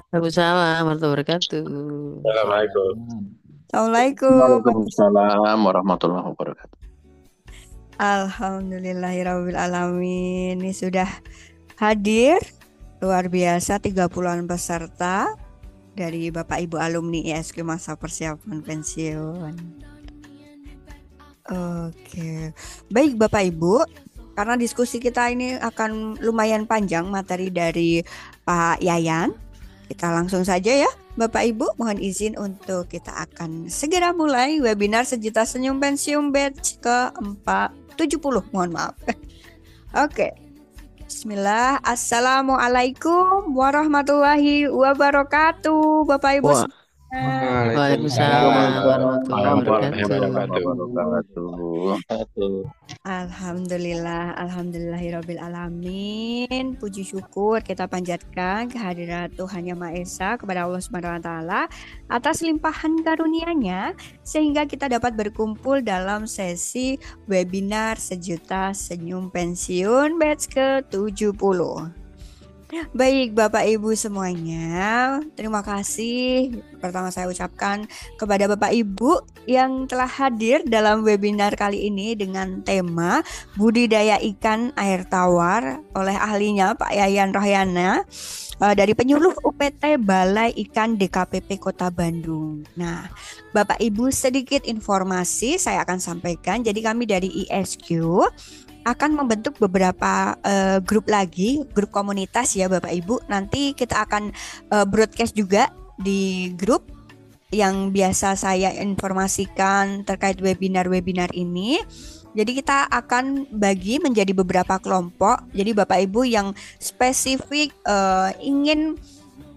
Waalaikumsalam warahmatullahi wabarakatuh. Assalamualaikum. Assalamualaikum. Waalaikumsalam warahmatullahi wabarakatuh. Alhamdulillahirabbil alamin. Ini sudah hadir luar biasa 30-an peserta dari Bapak Ibu alumni ISQ masa persiapan pensiun. Oke. Baik Bapak Ibu, karena diskusi kita ini akan lumayan panjang materi dari Pak Yayan. Kita langsung saja ya, Bapak Ibu, mohon izin untuk kita akan segera mulai webinar Sejuta Senyum Pensiun batch ke-470, mohon maaf. Oke. Bismillah. Assalamualaikum warahmatullahi wabarakatuh, Bapak Ibu Wah, semua. Waalaikumsalam warahmatullahi Warahmatullahi wabarakatuh. wabarakatuh. Alhamdulillah, alhamdulillahirabbil alamin. Puji syukur kita panjatkan kehadirat Tuhan Yang Maha Esa kepada Allah Subhanahu wa taala atas limpahan karunia-Nya sehingga kita dapat berkumpul dalam sesi webinar Sejuta Senyum Pensiun batch ke-70. Baik Bapak Ibu semuanya, terima kasih pertama saya ucapkan kepada Bapak Ibu yang telah hadir dalam webinar kali ini dengan tema budidaya ikan air tawar oleh ahlinya Pak Yayan Rohyana dari penyuluh UPT Balai Ikan DKPP Kota Bandung. Nah, Bapak Ibu sedikit informasi saya akan sampaikan. Jadi kami dari ISQ akan membentuk beberapa grup lagi, grup komunitas ya Bapak Ibu. Nanti kita akan broadcast juga di grup yang biasa saya informasikan terkait webinar-webinar ini. Jadi kita akan bagi menjadi beberapa kelompok. Jadi Bapak Ibu yang spesifik ingin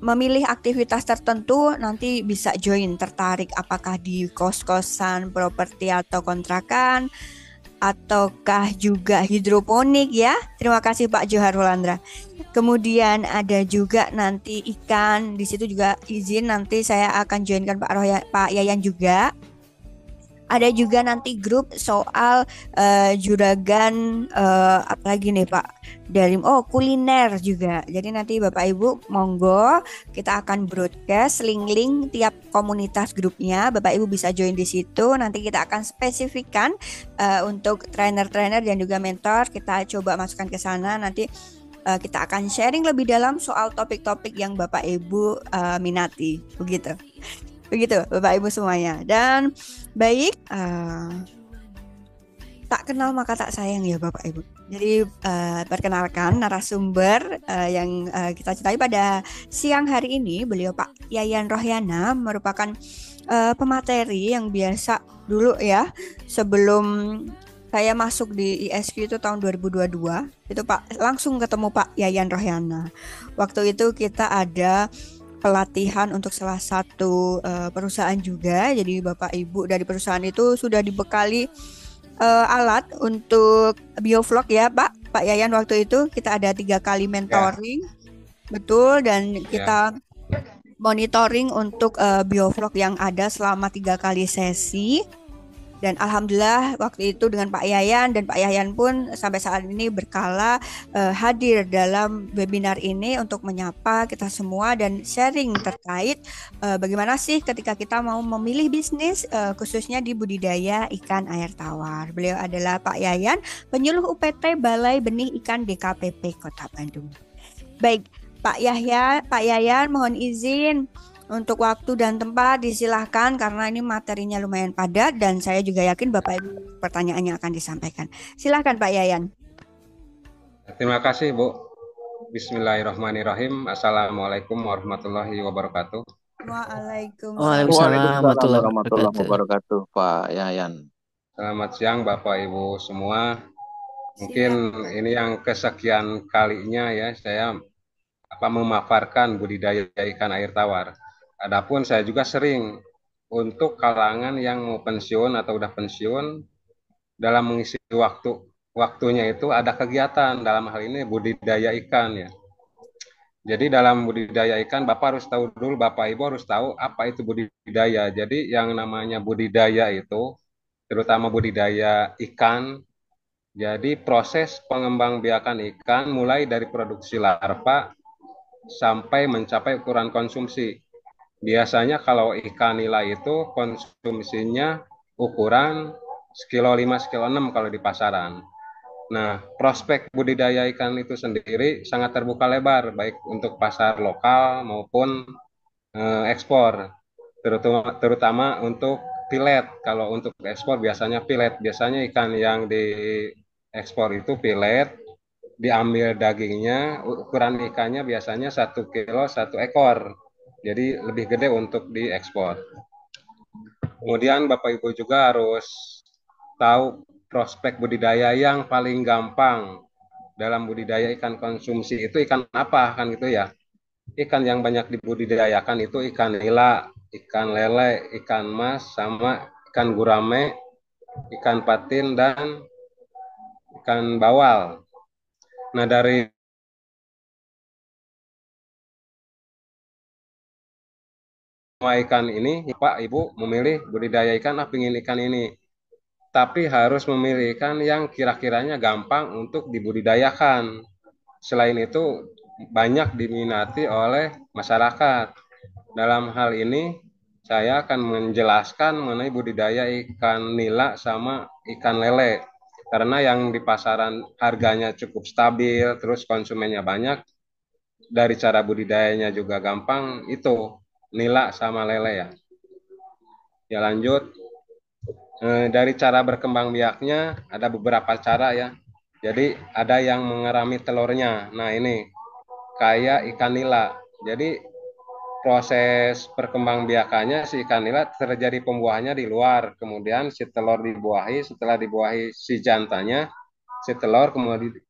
memilih aktivitas tertentu nanti bisa join, tertarik apakah di kos-kosan, properti atau kontrakan ataukah juga hidroponik ya. Terima kasih Pak Johar Holandra. Kemudian ada juga nanti ikan, di situ juga izin nanti saya akan joinkan Pak Yayan juga. Ada juga nanti grup soal juragan apa lagi nih Pak? Dari kuliner juga. Jadi nanti Bapak Ibu monggo kita akan broadcast link-link tiap komunitas grupnya. Bapak Ibu bisa join di situ. Nanti kita akan spesifikkan untuk trainer-trainer dan juga mentor. Kita coba masukkan ke sana. Nanti kita akan sharing lebih dalam soal topik-topik yang Bapak Ibu minati. Begitu. Begitu Bapak Ibu semuanya. Dan baik, tak kenal maka tak sayang ya Bapak Ibu. Jadi perkenalkan narasumber yang kita cintai pada siang hari ini, beliau Pak Yayan Rohyana merupakan pemateri yang biasa dulu ya sebelum saya masuk di ISQ itu tahun 2022 itu Pak langsung ketemu Pak Yayan Rohyana. Waktu itu kita ada pelatihan untuk salah satu perusahaan juga. Jadi Bapak Ibu dari perusahaan itu sudah dibekali alat untuk biovlog ya Pak Yayan. Waktu itu kita ada 3 kali mentoring, betul, dan kita monitoring untuk biovlog yang ada selama 3 kali sesi. Dan alhamdulillah waktu itu dengan Pak Yayan, dan Pak Yayan pun sampai saat ini berkala hadir dalam webinar ini untuk menyapa kita semua dan sharing terkait bagaimana sih ketika kita mau memilih bisnis khususnya di budidaya ikan air tawar. Beliau adalah Pak Yayan, penyuluh UPT Balai Benih Ikan DKPP Kota Bandung. Baik, Pak Yayan mohon izin untuk waktu dan tempat disilahkan karena ini materinya lumayan padat dan saya juga yakin Bapak Ibu pertanyaannya akan disampaikan. Silahkan Pak Yayan. Terima kasih Bu. Bismillahirrahmanirrahim. Assalamualaikum warahmatullahi wabarakatuh. Waalaikumsalam warahmatullahi wabarakatuh. Pak Yayan. Selamat siang Bapak Ibu semua. Mungkin ini yang kesekian kalinya ya saya memaparkan budidaya ikan air tawar. Adapun saya juga sering untuk kalangan yang mau pensiun atau udah pensiun dalam mengisi waktunya itu ada kegiatan dalam hal ini budidaya ikan ya. Jadi dalam budidaya ikan Bapak harus tahu dulu, Bapak Ibu harus tahu apa itu budidaya. Jadi yang namanya budidaya itu terutama budidaya ikan. Jadi proses pengembangbiakan ikan mulai dari produksi larva sampai mencapai ukuran konsumsi. Biasanya kalau ikan nila itu konsumsinya ukuran sekilo 5, sekilo 6 kalau di pasaran. Nah, prospek budidaya ikan itu sendiri sangat terbuka lebar, baik untuk pasar lokal maupun ekspor, terutama untuk pilet. Kalau untuk ekspor biasanya pilet, biasanya ikan yang diekspor itu pilet, diambil dagingnya, ukuran ikannya biasanya 1 kilo 1 ekor, jadi lebih gede untuk diekspor. Kemudian Bapak Ibu juga harus tahu prospek budidaya yang paling gampang dalam budidaya ikan konsumsi itu ikan apa kan gitu ya. Ikan yang banyak dibudidayakan itu ikan nila, ikan lele, ikan mas, sama ikan gurame, ikan patin, dan ikan bawal. Nah, dari semua ikan ini, Pak Ibu memilih budidaya ikan, ingin ikan ini. Tapi harus memilih ikan yang kira-kiranya gampang untuk dibudidayakan. Selain itu, banyak diminati oleh masyarakat. Dalam hal ini, saya akan menjelaskan mengenai budidaya ikan nila sama ikan lele. Karena yang di pasaran harganya cukup stabil, terus konsumennya banyak, dari cara budidayanya juga gampang, itu nila sama lele ya. Ya lanjut, dari cara berkembang biaknya ada beberapa cara ya. Jadi ada yang mengerami telurnya. Nah ini kayak ikan nila. Jadi proses perkembangbiakannya si ikan nila terjadi pembuahannya di luar, kemudian si telur dibuahi, setelah dibuahi si jantannya, si telur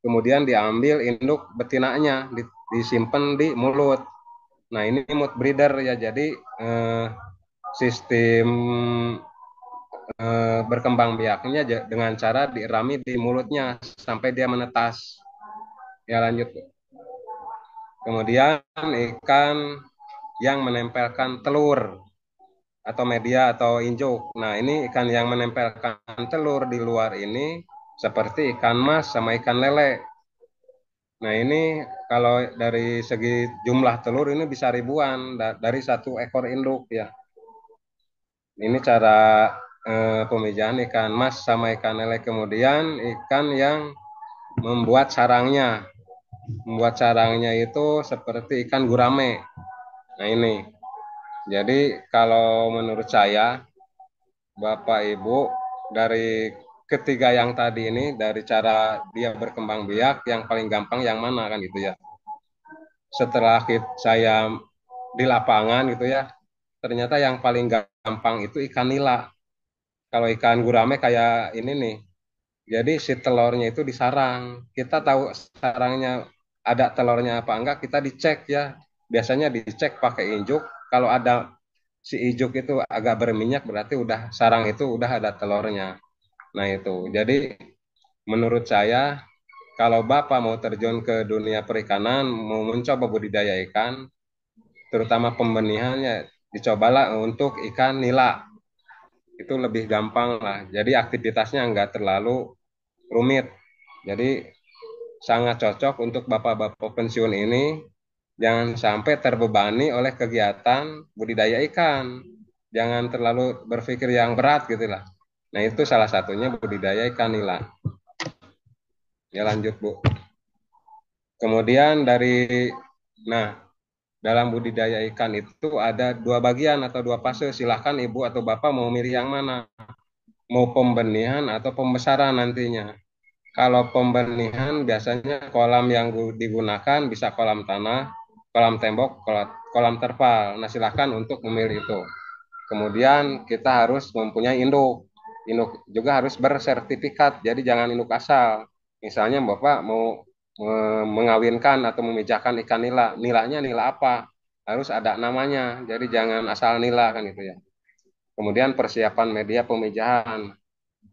kemudian diambil induk betinanya, disimpan di mulut. Nah ini mood breeder ya, jadi sistem berkembang biaknya dengan cara dirami di mulutnya sampai dia menetas. Ya lanjut. Kemudian ikan yang menempelkan telur atau media atau injuk. Nah, ini ikan yang menempelkan telur di luar ini seperti ikan mas sama ikan lele. Nah, ini kalau dari segi jumlah telur ini bisa ribuan dari 1 ekor induk ya. Ini cara pemijahan ikan mas sama ikan lele. Kemudian ikan yang membuat sarangnya. Membuat sarangnya itu seperti ikan gurame. Nah, ini. Jadi kalau menurut saya, Bapak Ibu, dari ketiga yang tadi ini, dari cara dia berkembang biak, yang paling gampang yang mana kan gitu ya. Setelah saya di lapangan gitu ya, ternyata yang paling gampang itu ikan nila. Kalau ikan gurame kayak ini nih, jadi si telurnya itu disarang. Kita tahu sarangnya ada telurnya apa enggak, kita dicek ya. Biasanya dicek pakai injuk. Kalau ada si ijuk itu agak berminyak, berarti udah sarang itu udah ada telurnya. Nah itu. Jadi menurut saya kalau Bapak mau terjun ke dunia perikanan, mau mencoba budidaya ikan, terutama pembenihannya, dicobalah untuk ikan nila. Itu lebih gampang lah. Jadi aktivitasnya nggak terlalu rumit. Jadi sangat cocok untuk bapak-bapak pensiun ini. Jangan sampai terbebani oleh kegiatan budidaya ikan. Jangan terlalu berpikir yang berat gitu lah. Nah itu salah satunya budidaya ikan nila. Ya lanjut Bu. Kemudian nah dalam budidaya ikan itu ada 2 bagian atau 2 fase. Silahkan Ibu atau Bapak mau milih yang mana. Mau pembenihan atau pembesaran nantinya. Kalau pembenihan biasanya kolam yang digunakan bisa kolam tanah, kolam tembok, kolam terpal. Nah silakan untuk memilih itu. Kemudian kita harus mempunyai induk. Induk juga harus bersertifikat, jadi jangan induk asal. Misalnya Bapak mau mengawinkan atau memijahkan ikan nila, nilanya nila apa? Harus ada namanya, jadi jangan asal nila kan gitu ya. Kemudian persiapan media pemijahan.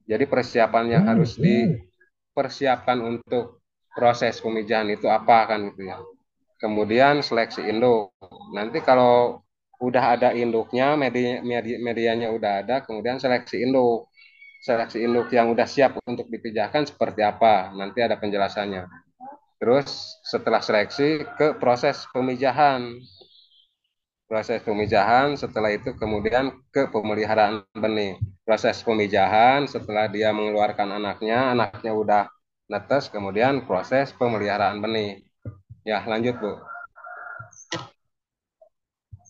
Jadi persiapan yang harus dipersiapkan untuk proses pemijahan itu apa kan gitu ya. Kemudian seleksi induk. Nanti kalau udah ada induknya, medianya udah ada, kemudian seleksi induk. Seleksi induk yang udah siap untuk dipijahkan seperti apa? Nanti ada penjelasannya. Terus setelah seleksi ke proses pemijahan. Proses pemijahan, setelah itu kemudian ke pemeliharaan benih. Proses pemijahan, setelah dia mengeluarkan anaknya udah netes, kemudian proses pemeliharaan benih. Ya, lanjut Bu.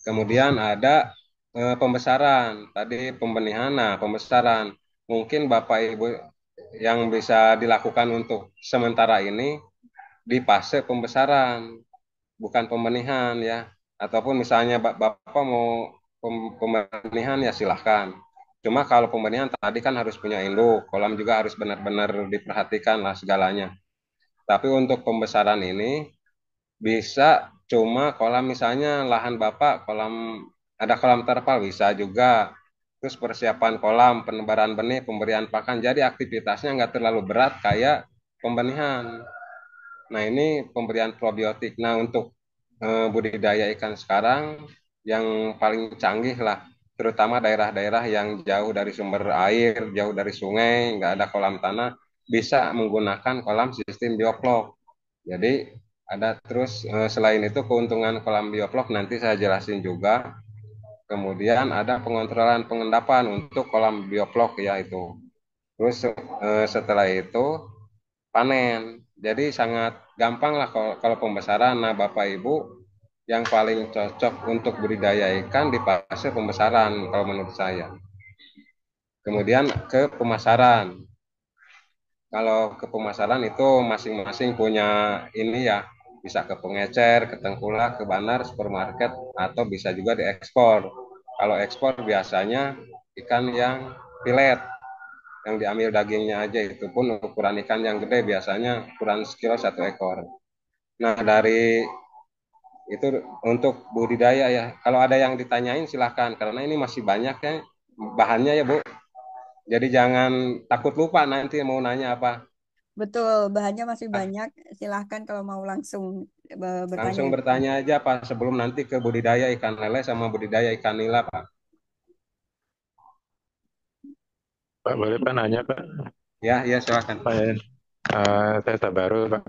Kemudian ada pembesaran, tadi pembenihan, nah pembesaran. Mungkin Bapak Ibu yang bisa dilakukan untuk sementara ini di fase pembesaran, bukan pembenihan ya. Ataupun misalnya Bapak mau pembenihan ya silahkan. Cuma kalau pembenihan tadi kan harus punya induk, kolam juga harus benar-benar diperhatikan lah segalanya. Tapi untuk pembesaran ini bisa cuma kolam misalnya lahan Bapak kolam ada kolam terpal bisa juga. Terus persiapan kolam, penebaran benih, pemberian pakan. Jadi aktivitasnya nggak terlalu berat kayak pembenihan. Nah, ini pemberian probiotik. Nah, untuk budidaya ikan sekarang yang paling canggih lah, terutama daerah-daerah yang jauh dari sumber air, jauh dari sungai, nggak ada kolam tanah, bisa menggunakan kolam sistem bioflok. Jadi ada terus selain itu keuntungan kolam bioflok nanti saya jelasin juga. Kemudian ada pengontrolan pengendapan untuk kolam bioflok ya itu. Terus setelah itu panen. Jadi sangat gampang lah kalau pembesaran. Nah, Bapak Ibu yang paling cocok untuk budidaya ikan di fase pembesaran kalau menurut saya. Kemudian ke pemasaran. Kalau ke pemasaran itu masing-masing punya ini ya, bisa ke pengecer, ke tengkulak, ke bandar, supermarket, atau bisa juga diekspor. Kalau ekspor biasanya ikan yang filet, yang diambil dagingnya aja, itu pun ukuran ikan yang gede biasanya ukuran sekilo 1 ekor. Nah, dari itu untuk budidaya ya. Kalau ada yang ditanyain silahkan, karena ini masih banyak ya bahannya ya Bu. Jadi jangan takut lupa nanti mau nanya apa. Betul, bahannya masih banyak. Silahkan kalau mau langsung bertanya. Langsung bertanya aja Pak sebelum nanti ke budidaya ikan lele sama budidaya ikan nila Pak. Pak, boleh Pak nanya Pak? Ya, ya silakan. Pak, saya Tabaru Pak.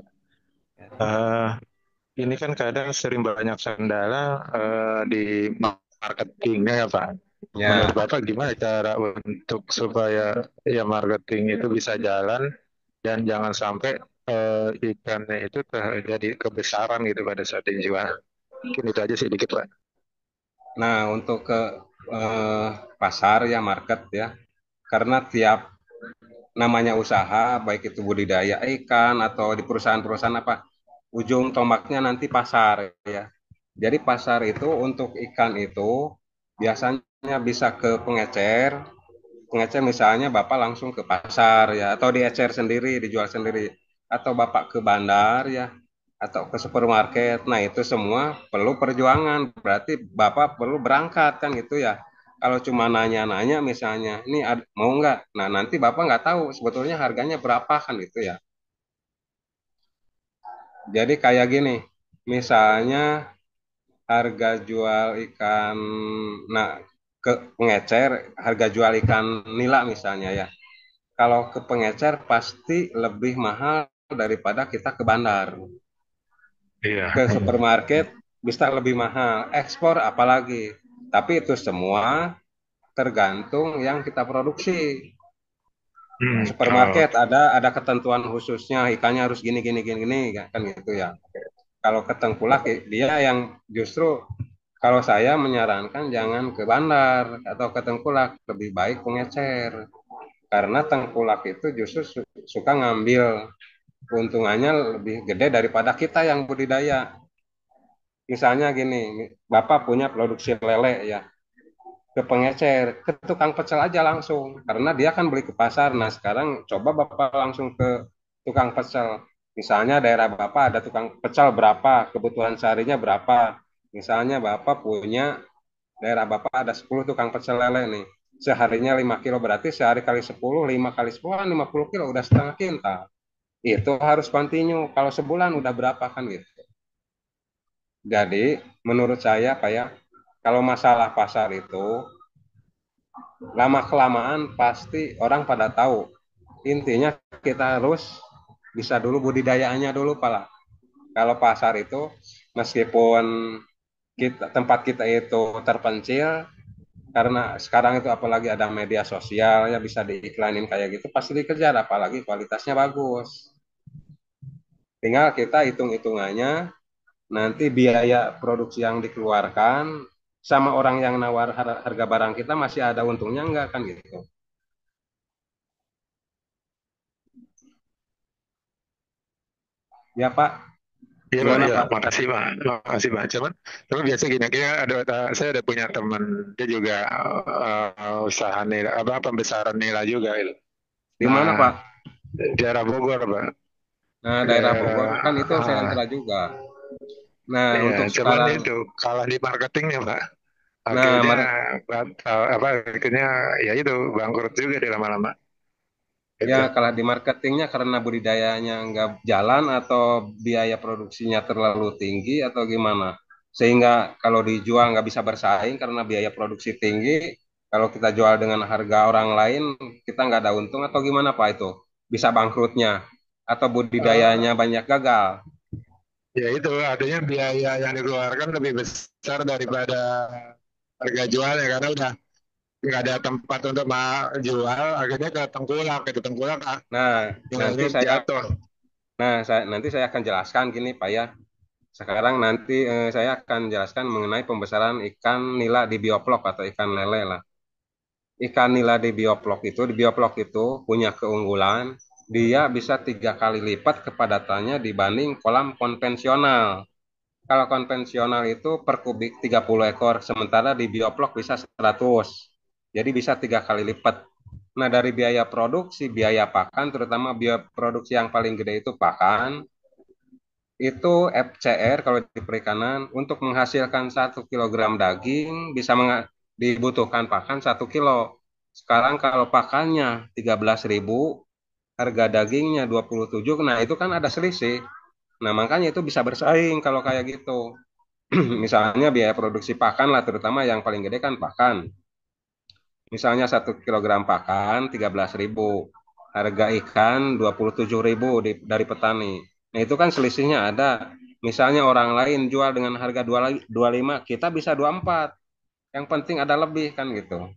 Ini kan kadang sering banyak kendala di marketingnya ya Pak. Ya. Menurut Bapak gimana cara untuk supaya ya marketing itu bisa jalan dan jangan sampai ikannya itu terjadi kebesaran gitu pada saat dijual. Mungkin itu aja sedikit Pak. Nah, untuk ke pasar ya market ya. Karena tiap namanya usaha baik itu budidaya ikan atau di perusahaan-perusahaan apa ujung tombaknya nanti pasar ya. Jadi pasar itu untuk ikan itu biasanya bisa ke pengecer. Pengecer misalnya Bapak langsung ke pasar ya atau diecer sendiri, dijual sendiri atau Bapak ke bandar ya atau ke supermarket. Nah, itu semua perlu perjuangan. Berarti Bapak perlu berangkat kan gitu ya. Kalau cuma nanya-nanya misalnya, ini mau nggak? Nah, nanti Bapak nggak tahu sebetulnya harganya berapa kan gitu ya. Jadi kayak gini, misalnya harga jual ikan, nah ke pengecer, harga jual ikan nila misalnya ya. Kalau ke pengecer pasti lebih mahal daripada kita ke bandar. Iya. Ke supermarket bisa lebih mahal, ekspor apalagi. Tapi itu semua tergantung yang kita produksi. Supermarket ada ketentuan khususnya ikannya harus gini gini gini gini kan gitu ya. Kalau ke tengkulak dia yang justru kalau saya menyarankan jangan ke bandar atau ke tengkulak, lebih baik pengecer. Karena tengkulak itu justru suka ngambil keuntungannya lebih gede daripada kita yang budidaya. Misalnya gini, Bapak punya produksi lele ya, ke pengecer, ke tukang pecel aja langsung. Karena dia kan beli ke pasar. Nah sekarang coba Bapak langsung ke tukang pecel. Misalnya daerah Bapak ada tukang pecel berapa, kebutuhan seharinya berapa. Misalnya Bapak punya, daerah Bapak ada 10 tukang pecel lele nih. Seharinya 5 kilo, berarti sehari kali 10, 5 kali 10 kan 50 kilo, udah setengah kintal. Itu harus continue. Kalau sebulan udah berapa kan gitu. Jadi menurut saya Pak ya, kalau masalah pasar itu lama kelamaan pasti orang pada tahu. Intinya kita harus bisa dulu budidayaannya dulu Pak. Kalau pasar itu meskipun tempat kita itu terpencil, karena sekarang itu apalagi ada media sosial ya bisa diiklanin kayak gitu pasti dikejar apalagi kualitasnya bagus. Tinggal kita hitung-hitungannya nanti biaya produksi yang dikeluarkan sama orang yang nawar harga barang kita masih ada untungnya enggak kan gitu. Ya Pak, Iya Pak, gimana ya Pak? makasih Pak, makasih Pak. Cuman biasa gini, saya ada punya teman, dia juga usaha nila, apa pembesaran nila juga gitu. Di mana Nah, Pak? daerah Bogor Pak, Nah, daerah Bogor daerah kan itu sentra juga. Nah, ya, untuk cuman sekarang, itu kalah di marketingnya Pak. nah, Akhirnya apa akhirnya ya itu bangkrut juga di lama-lama. ya Itu. kalah di marketingnya karena budidayanya nggak jalan atau biaya produksinya terlalu tinggi atau gimana? Sehingga kalau dijual nggak bisa bersaing karena biaya produksi tinggi. Kalau kita jual dengan harga orang lain, kita nggak ada untung atau gimana Pak itu? Bisa bangkrutnya atau budidayanya banyak gagal. Ya itu artinya biaya yang dikeluarkan lebih besar daripada harga jualnya karena udah nggak ada tempat untuk jual, akhirnya ke tengkulak, itu tengkulak Nah, nanti nilainya saya, jatuh. nanti saya akan jelaskan gini Pak ya. Sekarang nanti saya akan jelaskan mengenai pembesaran ikan nila di bioplok atau ikan lele lah. Ikan nila di bioplok itu punya keunggulan, dia bisa 3 kali lipat kepadatannya dibanding kolam konvensional. Kalau konvensional itu per kubik 30 ekor, sementara di bioplok bisa 100. Jadi bisa 3 kali lipat. Nah, dari biaya produksi, biaya pakan, terutama biaya produksi yang paling gede itu pakan, itu FCR kalau di perikanan untuk menghasilkan 1 kilogram daging bisa dibutuhkan pakan 1 kilo. Sekarang kalau pakannya 13.000, harga dagingnya 27, nah itu kan ada selisih. Nah makanya itu bisa bersaing kalau kayak gitu. Misalnya biaya produksi pakan lah, terutama yang paling gede kan pakan. Misalnya 1 kilogram pakan 13.000, harga ikan 27.000 dari petani. Nah itu kan selisihnya ada. Misalnya orang lain jual dengan harga 25, kita bisa 24. Yang penting ada lebih kan gitu.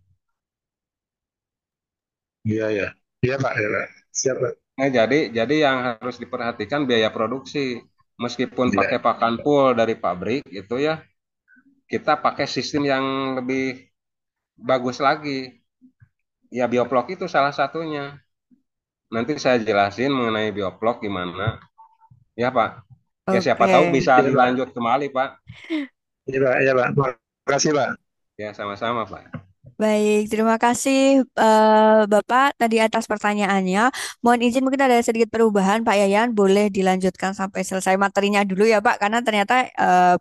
Iya ya, iya Pak, ya Pak. Siap Pak. Nah jadi yang harus diperhatikan biaya produksi. Meskipun pakai Iya, pakan full dari pabrik itu ya, kita pakai sistem yang lebih bagus lagi. Ya bioplok itu salah satunya. Nanti saya jelasin mengenai bioplok gimana. Ya Pak. Ya siapa tahu Oke. bisa iya Pak, dilanjut kembali Pak. iya Pak, iya Pak. Makasih Pak. Ya sama-sama Pak. Baik, terima kasih Bapak tadi atas pertanyaannya. Mohon izin mungkin ada sedikit perubahan Pak Yayan, boleh dilanjutkan sampai selesai materinya dulu ya Pak, karena ternyata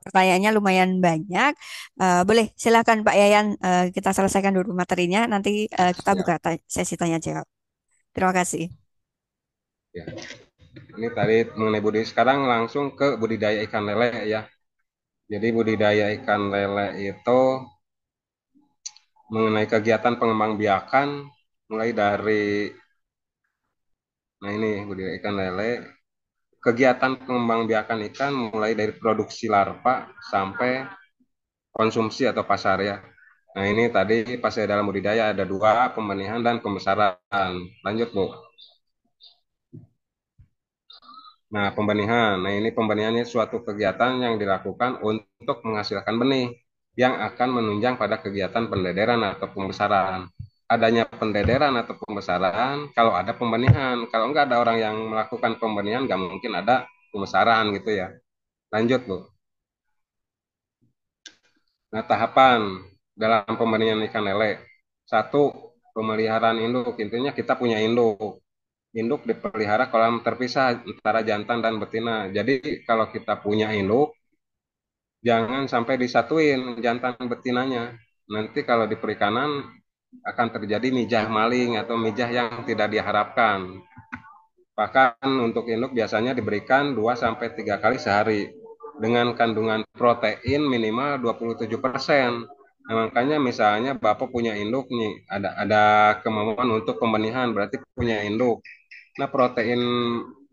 pertanyaannya lumayan banyak. Boleh, silakan Pak Yayan, kita selesaikan dulu materinya, nanti kita buka Siap. sesi tanya jawab. Terima kasih. Ya. Ini tadi mengenai budidaya. Sekarang langsung ke budidaya ikan lele ya. Jadi budidaya ikan lele itu mengenai kegiatan pengembang biakan mulai dari, nah ini budidaya ikan lele. Kegiatan pengembang biakan ikan mulai dari produksi larva sampai konsumsi atau pasar ya. Nah ini tadi pas saya dalam budidaya ada dua, pembenihan dan pembesaran. Lanjut Bu. Nah pembenihan, nah ini pembenihannya suatu kegiatan yang dilakukan untuk menghasilkan benih yang akan menunjang pada kegiatan pendederan atau pembesaran. Adanya pendederan atau pembesaran kalau ada pembenihan. Kalau enggak ada orang yang melakukan pembenihan, nggak mungkin ada pembesaran gitu ya. Lanjut Bu. Nah, tahapan dalam pembenihan ikan lele. Satu, pemeliharaan induk. Intinya kita punya induk. Induk dipelihara kolam terpisah antara jantan dan betina. Jadi kalau kita punya induk, jangan sampai disatuin jantan betinanya. Nanti kalau di perikanan akan terjadi mijah maling atau mijah yang tidak diharapkan. Bahkan untuk induk biasanya diberikan 2 sampai 3 kali sehari dengan kandungan protein minimal 27%. Nah, makanya misalnya Bapak punya induk nih, ada kemampuan untuk pembenihan, berarti punya induk. Nah, protein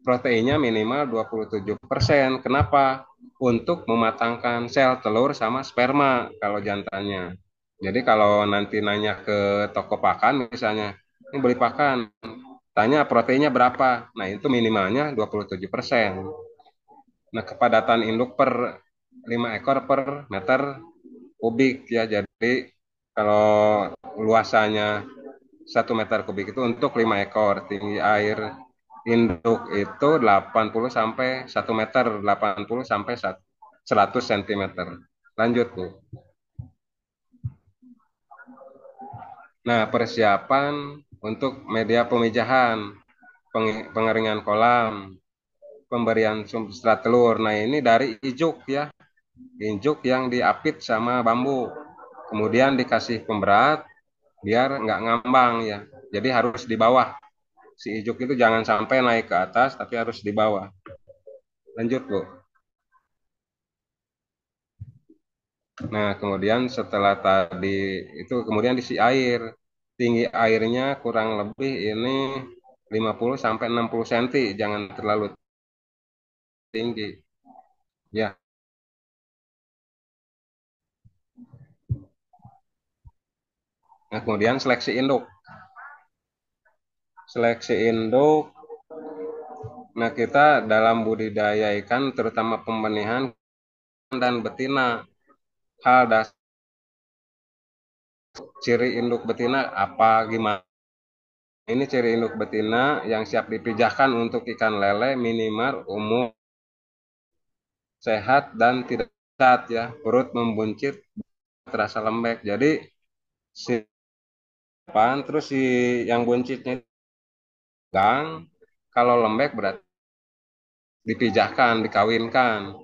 proteinnya minimal 27%. Kenapa? Untuk mematangkan sel telur sama sperma kalau jantannya. Jadi kalau nanti nanya ke toko pakan misalnya, ini beli pakan, tanya proteinnya berapa. Nah, itu minimalnya 27%. Nah, kepadatan induk per 5 ekor per meter kubik ya. Jadi kalau luasannya 1 meter kubik itu untuk 5 ekor. Tinggi air induk itu 80 sampai 1 meter, 80 sampai 100 cm. Lanjut, Bu. Nah, persiapan untuk media pemijahan, pengeringan kolam, pemberian substrat telur. Nah, ini dari ijuk ya. Ijuk yang diapit sama bambu. Kemudian dikasih pemberat biar nggak ngambang ya. Jadi harus di bawah. Si ijuk itu jangan sampai naik ke atas, tapi harus di bawah. Lanjut, Bu. Nah, kemudian setelah tadi itu kemudian diisi air. Tinggi airnya kurang lebih ini 50 sampai 60 cm, jangan terlalu tinggi. Ya. Nah, kemudian seleksi induk. Seleksi induk. Nah, kita dalam budidaya ikan terutama pembenihan dan betina, hal dasar ciri induk betina apa gimana? Ini ciri induk betina yang siap dipijahkan untuk ikan lele minimal umur sehat dan tidak cacat ya, perut membuncit, terasa lembek. Jadi si depan terus si yang buncitnya gang, kalau lembek berarti dipijahkan, dikawinkan.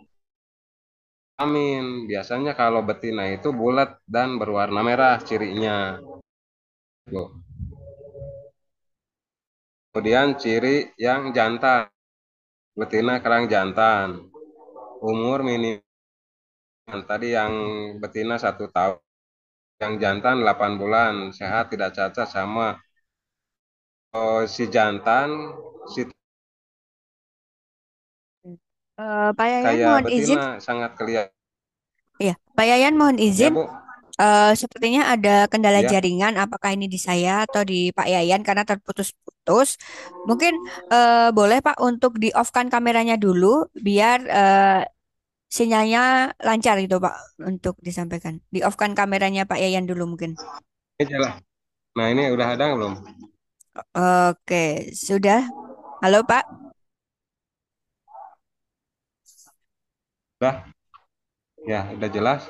Amin. Biasanya kalau betina itu bulat dan berwarna merah cirinya. Kemudian ciri yang jantan, betina kerang jantan, umur minimal tadi yang betina 1 tahun, yang jantan 8 bulan, sehat tidak cacat sama. Si jantan, si Pak Yayan kayak mohon izin. betina sangat kelihatan. Iya, Pak Yayan mohon Ya, izin. Bu. Sepertinya ada kendala Ya. jaringan. Apakah ini di saya atau di Pak Yayan karena terputus-putus? Mungkin boleh Pak untuk di off-kan kameranya dulu biar sinyalnya lancar gitu Pak untuk disampaikan. Di off-kan kameranya Pak Yayan dulu mungkin. Ini jelas. Nah, ini udah ada belum? Oke, sudah. Halo Pak. Udah? Ya, udah jelas.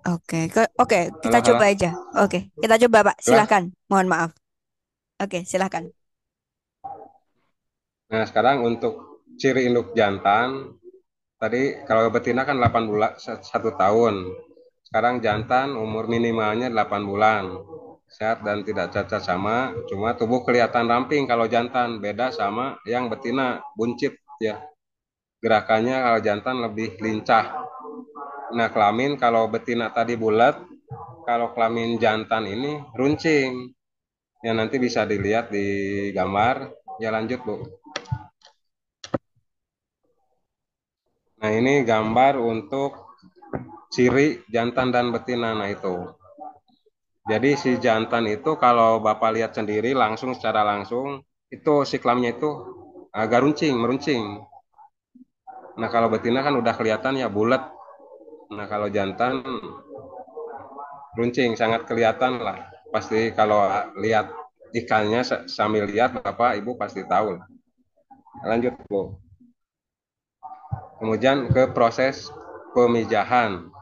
Oke, kita Halo, coba halo. aja. Oke, kita coba Pak. Jelas? Silahkan. Mohon maaf. Oke, silahkan. Nah, sekarang untuk ciri induk jantan, tadi kalau betina kan 8 bulan, 1 tahun. Sekarang jantan umur minimalnya 8 bulan. Sehat dan tidak cacat sama, cuma tubuh kelihatan ramping kalau jantan, beda sama yang betina, buncit ya. Gerakannya kalau jantan lebih lincah. Nah, kelamin kalau betina tadi bulat, kalau kelamin jantan ini runcing. Ya, nanti bisa dilihat di gambar. Ya, lanjut, Bu. Nah, ini gambar untuk ciri jantan dan betina. Nah, itu. Jadi si jantan itu kalau Bapak lihat sendiri langsung secara langsung, itu si kelaminnya itu agak meruncing. Nah, kalau betina kan udah kelihatan ya bulat. Nah, kalau jantan runcing, sangat kelihatan lah. Pasti kalau lihat ikannya sambil lihat Bapak Ibu pasti tahu lah. Lanjut, Bu. Kemudian ke proses pemijahan.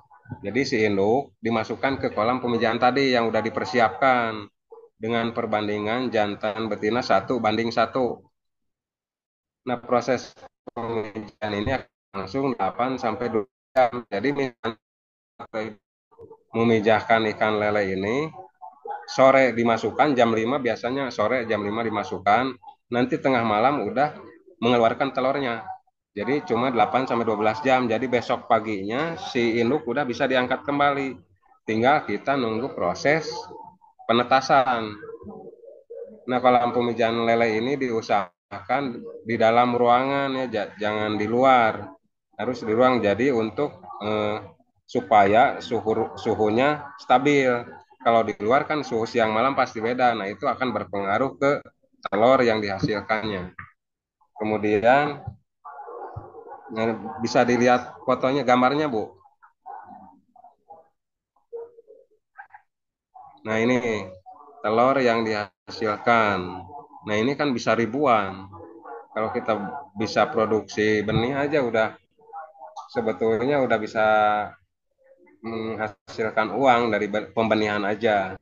Jadi si induk dimasukkan ke kolam pemijahan tadi yang udah dipersiapkan dengan perbandingan jantan betina 1:1. Nah, proses pemijahan ini akan langsung 8 sampai 2 jam. Jadi memijahkan ikan lele ini sore dimasukkan jam 5, biasanya sore jam 5 dimasukkan, nanti tengah malam udah mengeluarkan telurnya. Jadi cuma 8 sampai 12 jam. Jadi besok paginya si induk udah bisa diangkat kembali. Tinggal kita nunggu proses penetasan. Nah, kolam pemijahan lele ini diusahakan ditanamkan di dalam ruangan ya, jangan di luar. Harus di ruang, jadi untuk supaya suhunya stabil. Kalau di luar kan suhu siang malam pasti beda. Nah, itu akan berpengaruh ke telur yang dihasilkannya. Kemudian bisa dilihat fotonya, gambarnya, Bu. Nah, ini telur yang dihasilkan. Nah, ini kan bisa ribuan. Kalau kita bisa produksi benih aja sebetulnya udah bisa menghasilkan uang dari pembenihan aja.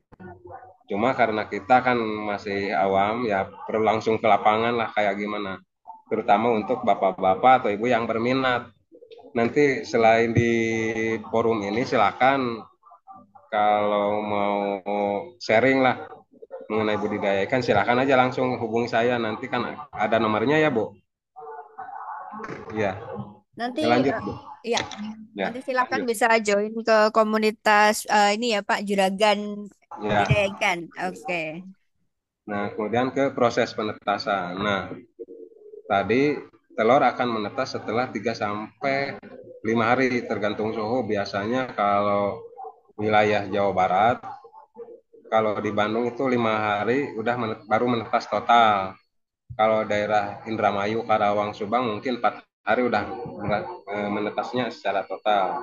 Cuma karena kita kan masih awam, ya perlu langsung ke lapangan lah kayak gimana. Terutama untuk bapak-bapak atau ibu yang berminat. Nanti selain di forum ini silakan kalau mau sharing lah mengenai budidaya ikan, silakan aja langsung hubungi saya. Nanti kan ada nomornya ya, Bu. Ya. Nanti Lanjut, Bu. ya, Ya. nanti silakan Lanjut. bisa join ke komunitas ini ya Pak, Juragan Ya. Budidaya Ikan. Oke. Nah, kemudian ke proses penetasan. Nah, tadi telur akan menetas setelah 3 sampai 5 hari tergantung suhu. Biasanya kalau wilayah Jawa Barat, kalau di Bandung itu 5 hari baru menetas total. Kalau daerah Indramayu, Karawang, Subang mungkin 4 hari udah menetasnya secara total.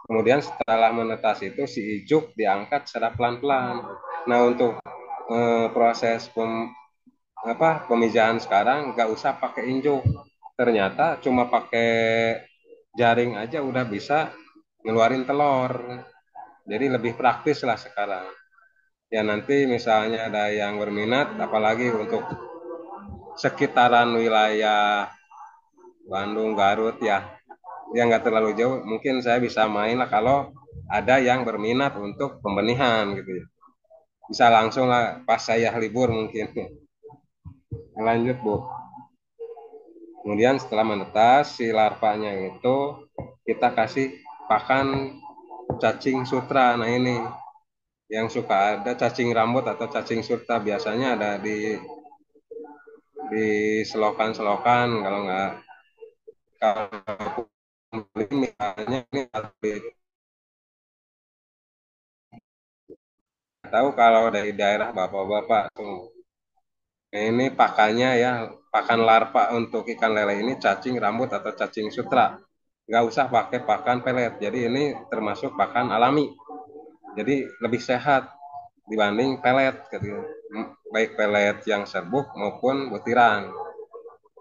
Kemudian setelah menetas itu si ijuk diangkat secara pelan-pelan. Nah, untuk proses pemijahan sekarang nggak usah pakai injuk. Ternyata cuma pakai jaring aja udah bisa ngeluarin telur. Jadi lebih praktis lah sekarang. Ya nanti misalnya ada yang berminat, apalagi untuk sekitaran wilayah Bandung, Garut ya, yang nggak terlalu jauh, mungkin saya bisa main lah kalau ada yang berminat untuk pembenihan gitu ya. Bisa langsung lah pas saya libur mungkin. Lanjut, Bu. Kemudian setelah menetas si larvanya itu kita kasih pakan cacing sutra. Nah, ini yang suka ada cacing rambut atau cacing sutra, biasanya ada di selokan-selokan. Kalau nggak, kalau misalnya ini tahu kalau dari daerah bapak-bapak tuh. Nah, ini pakannya ya, pakan larva untuk ikan lele ini cacing rambut atau cacing sutra. Nggak usah pakai pakan pelet. Jadi ini termasuk pakan alami. Jadi lebih sehat dibanding pelet, gitu. Baik pelet yang serbuk maupun butiran.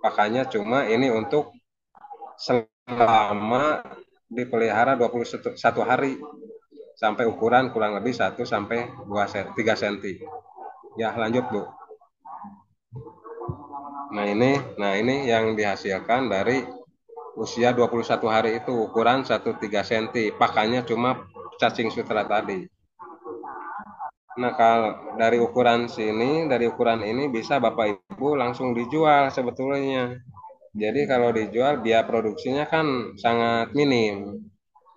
Pakannya cuma ini untuk selama dipelihara 21 hari sampai ukuran kurang lebih 1 sampai 3 cm. Ya, lanjut, Bu. Nah, ini yang dihasilkan dari usia 21 hari itu ukuran 1,3 cm. Pakannya cuma cacing sutra tadi. Nah, kalau dari ukuran ini bisa Bapak Ibu langsung dijual sebetulnya. Jadi kalau dijual biaya produksinya kan sangat minim.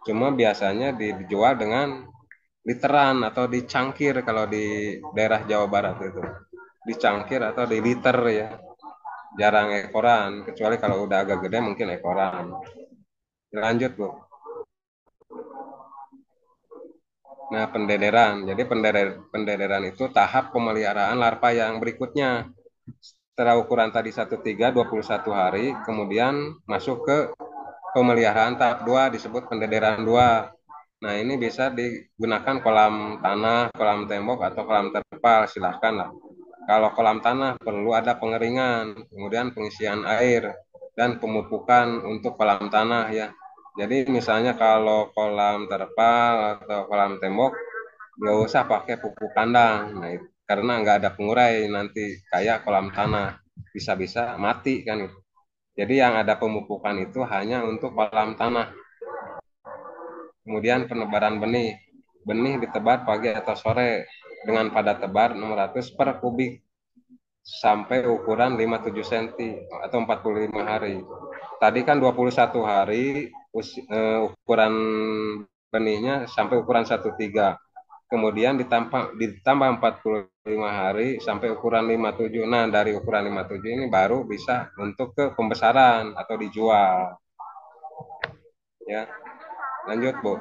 Cuma biasanya dijual dengan literan atau dicangkir kalau di daerah Jawa Barat itu. Dicangkir atau di liter ya. Jarang ekoran, kecuali kalau udah agak gede mungkin ekoran. Lanjut, Bu. Nah, pendederan. Jadi pendederan itu tahap pemeliharaan larva yang berikutnya. Setelah ukuran tadi 1,3, 21 hari, kemudian masuk ke pemeliharaan tahap 2 disebut pendederan 2. Nah, ini bisa digunakan kolam tanah, kolam tembok, atau kolam terpal, silahkan lah. Kalau kolam tanah perlu ada pengeringan, kemudian pengisian air, dan pemupukan untuk kolam tanah ya. Jadi misalnya kalau kolam terpal atau kolam tembok, nggak usah pakai pupuk kandang. Nah, karena nggak ada pengurai nanti kayak kolam tanah. Bisa-bisa mati kan. Jadi yang ada pemupukan itu hanya untuk kolam tanah. Kemudian penebaran benih. Benih ditebar pagi atau sore dengan padat tebar 600 per kubik sampai ukuran 57 cm atau 45 hari. Tadi kan 21 hari ukuran benihnya sampai ukuran 1,3. kemudian ditambah 45 hari sampai ukuran 57. Nah, dari ukuran 57 ini baru bisa untuk ke pembesaran atau dijual. Ya, lanjut, Bu.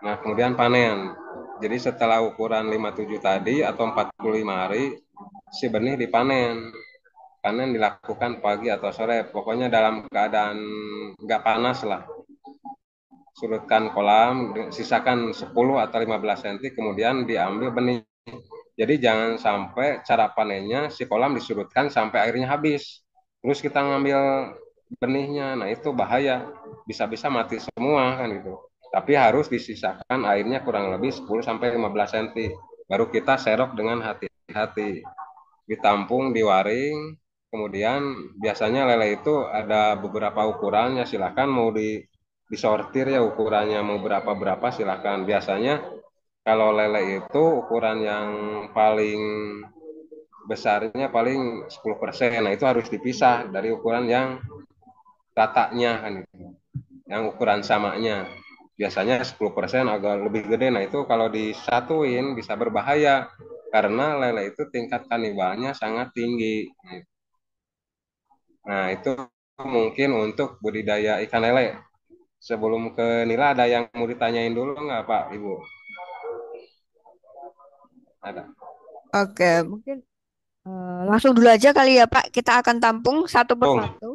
Nah, kemudian panen. Jadi setelah ukuran 57 tadi atau 45 hari, si benih dipanen. Panen dilakukan pagi atau sore, pokoknya dalam keadaan nggak panas lah. Surutkan kolam, sisakan 10 atau 15 cm, kemudian diambil benih. Jadi jangan sampai cara panennya si kolam disurutkan sampai airnya habis. Terus kita ngambil benihnya, nah itu bahaya. Bisa-bisa mati semua kan gitu. Tapi harus disisakan airnya kurang lebih 10 sampai 15 cm. Baru kita serok dengan hati-hati. Ditampung, diwaring, kemudian biasanya lele itu ada beberapa ukurannya, silahkan mau disortir ya ukurannya mau berapa silahkan. Biasanya kalau lele itu ukuran yang paling besarnya paling 10%. Nah, itu harus dipisah dari ukuran yang tatanya kan itu. Yang ukuran samanya. Biasanya 10% agak lebih gede. Nah, itu kalau disatuin bisa berbahaya karena lele itu tingkat kanibalnya sangat tinggi. Nah, itu mungkin untuk budidaya ikan lele. Sebelum ke Nila ada yang mau ditanyain dulu nggak Pak, Ibu? Ada. Oke, mungkin langsung dulu aja kali ya Pak. Kita akan tampung satu Oh, persatu.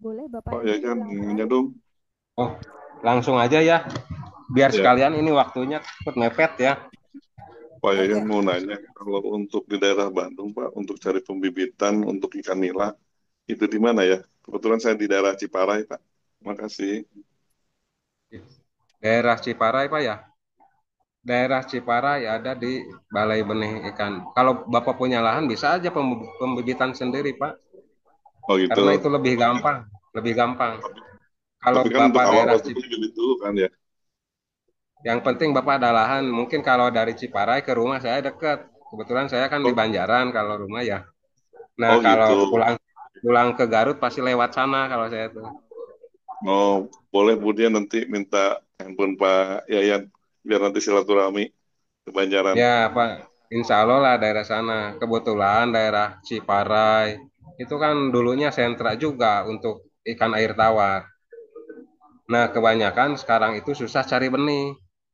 Boleh Bapak Pak Ibu Yayan silakan. nanya dong. oh, langsung aja ya. Biar Ya, sekalian ini waktunya cepet mepet ya. Pak Oke. Yayan mau nanya, kalau untuk di daerah Bandung, Pak, untuk cari pembibitan untuk ikan nila, itu di mana ya? Kebetulan saya di daerah Ciparai, Pak. Makasih. Daerah Ciparai Pak ya. Daerah Ciparai ada di Balai Benih Ikan. Kalau Bapak punya lahan bisa aja pembibitan sendiri Pak. Oh Karena gitu. itu lebih gampang. Lebih gampang. Tapi, Kalau tapi kan untuk Bapak awal daerah waktu itu bibit dulu kan ya? yang penting Bapak ada lahan. Mungkin kalau dari Ciparai ke rumah saya dekat. Kebetulan saya kan di Oh, Banjaran kalau rumah ya. Nah, oh kalau gitu. pulang pulang ke Garut pasti lewat sana kalau saya tuh. Oh, boleh kemudian nanti minta handphone Pak Yayan, biar nanti silaturahmi ke Banjaran. Ya, Pak. Insya Allah lah daerah sana. Kebetulan daerah Ciparai itu kan dulunya sentra juga untuk ikan air tawar. Nah, kebanyakan sekarang itu susah cari benih.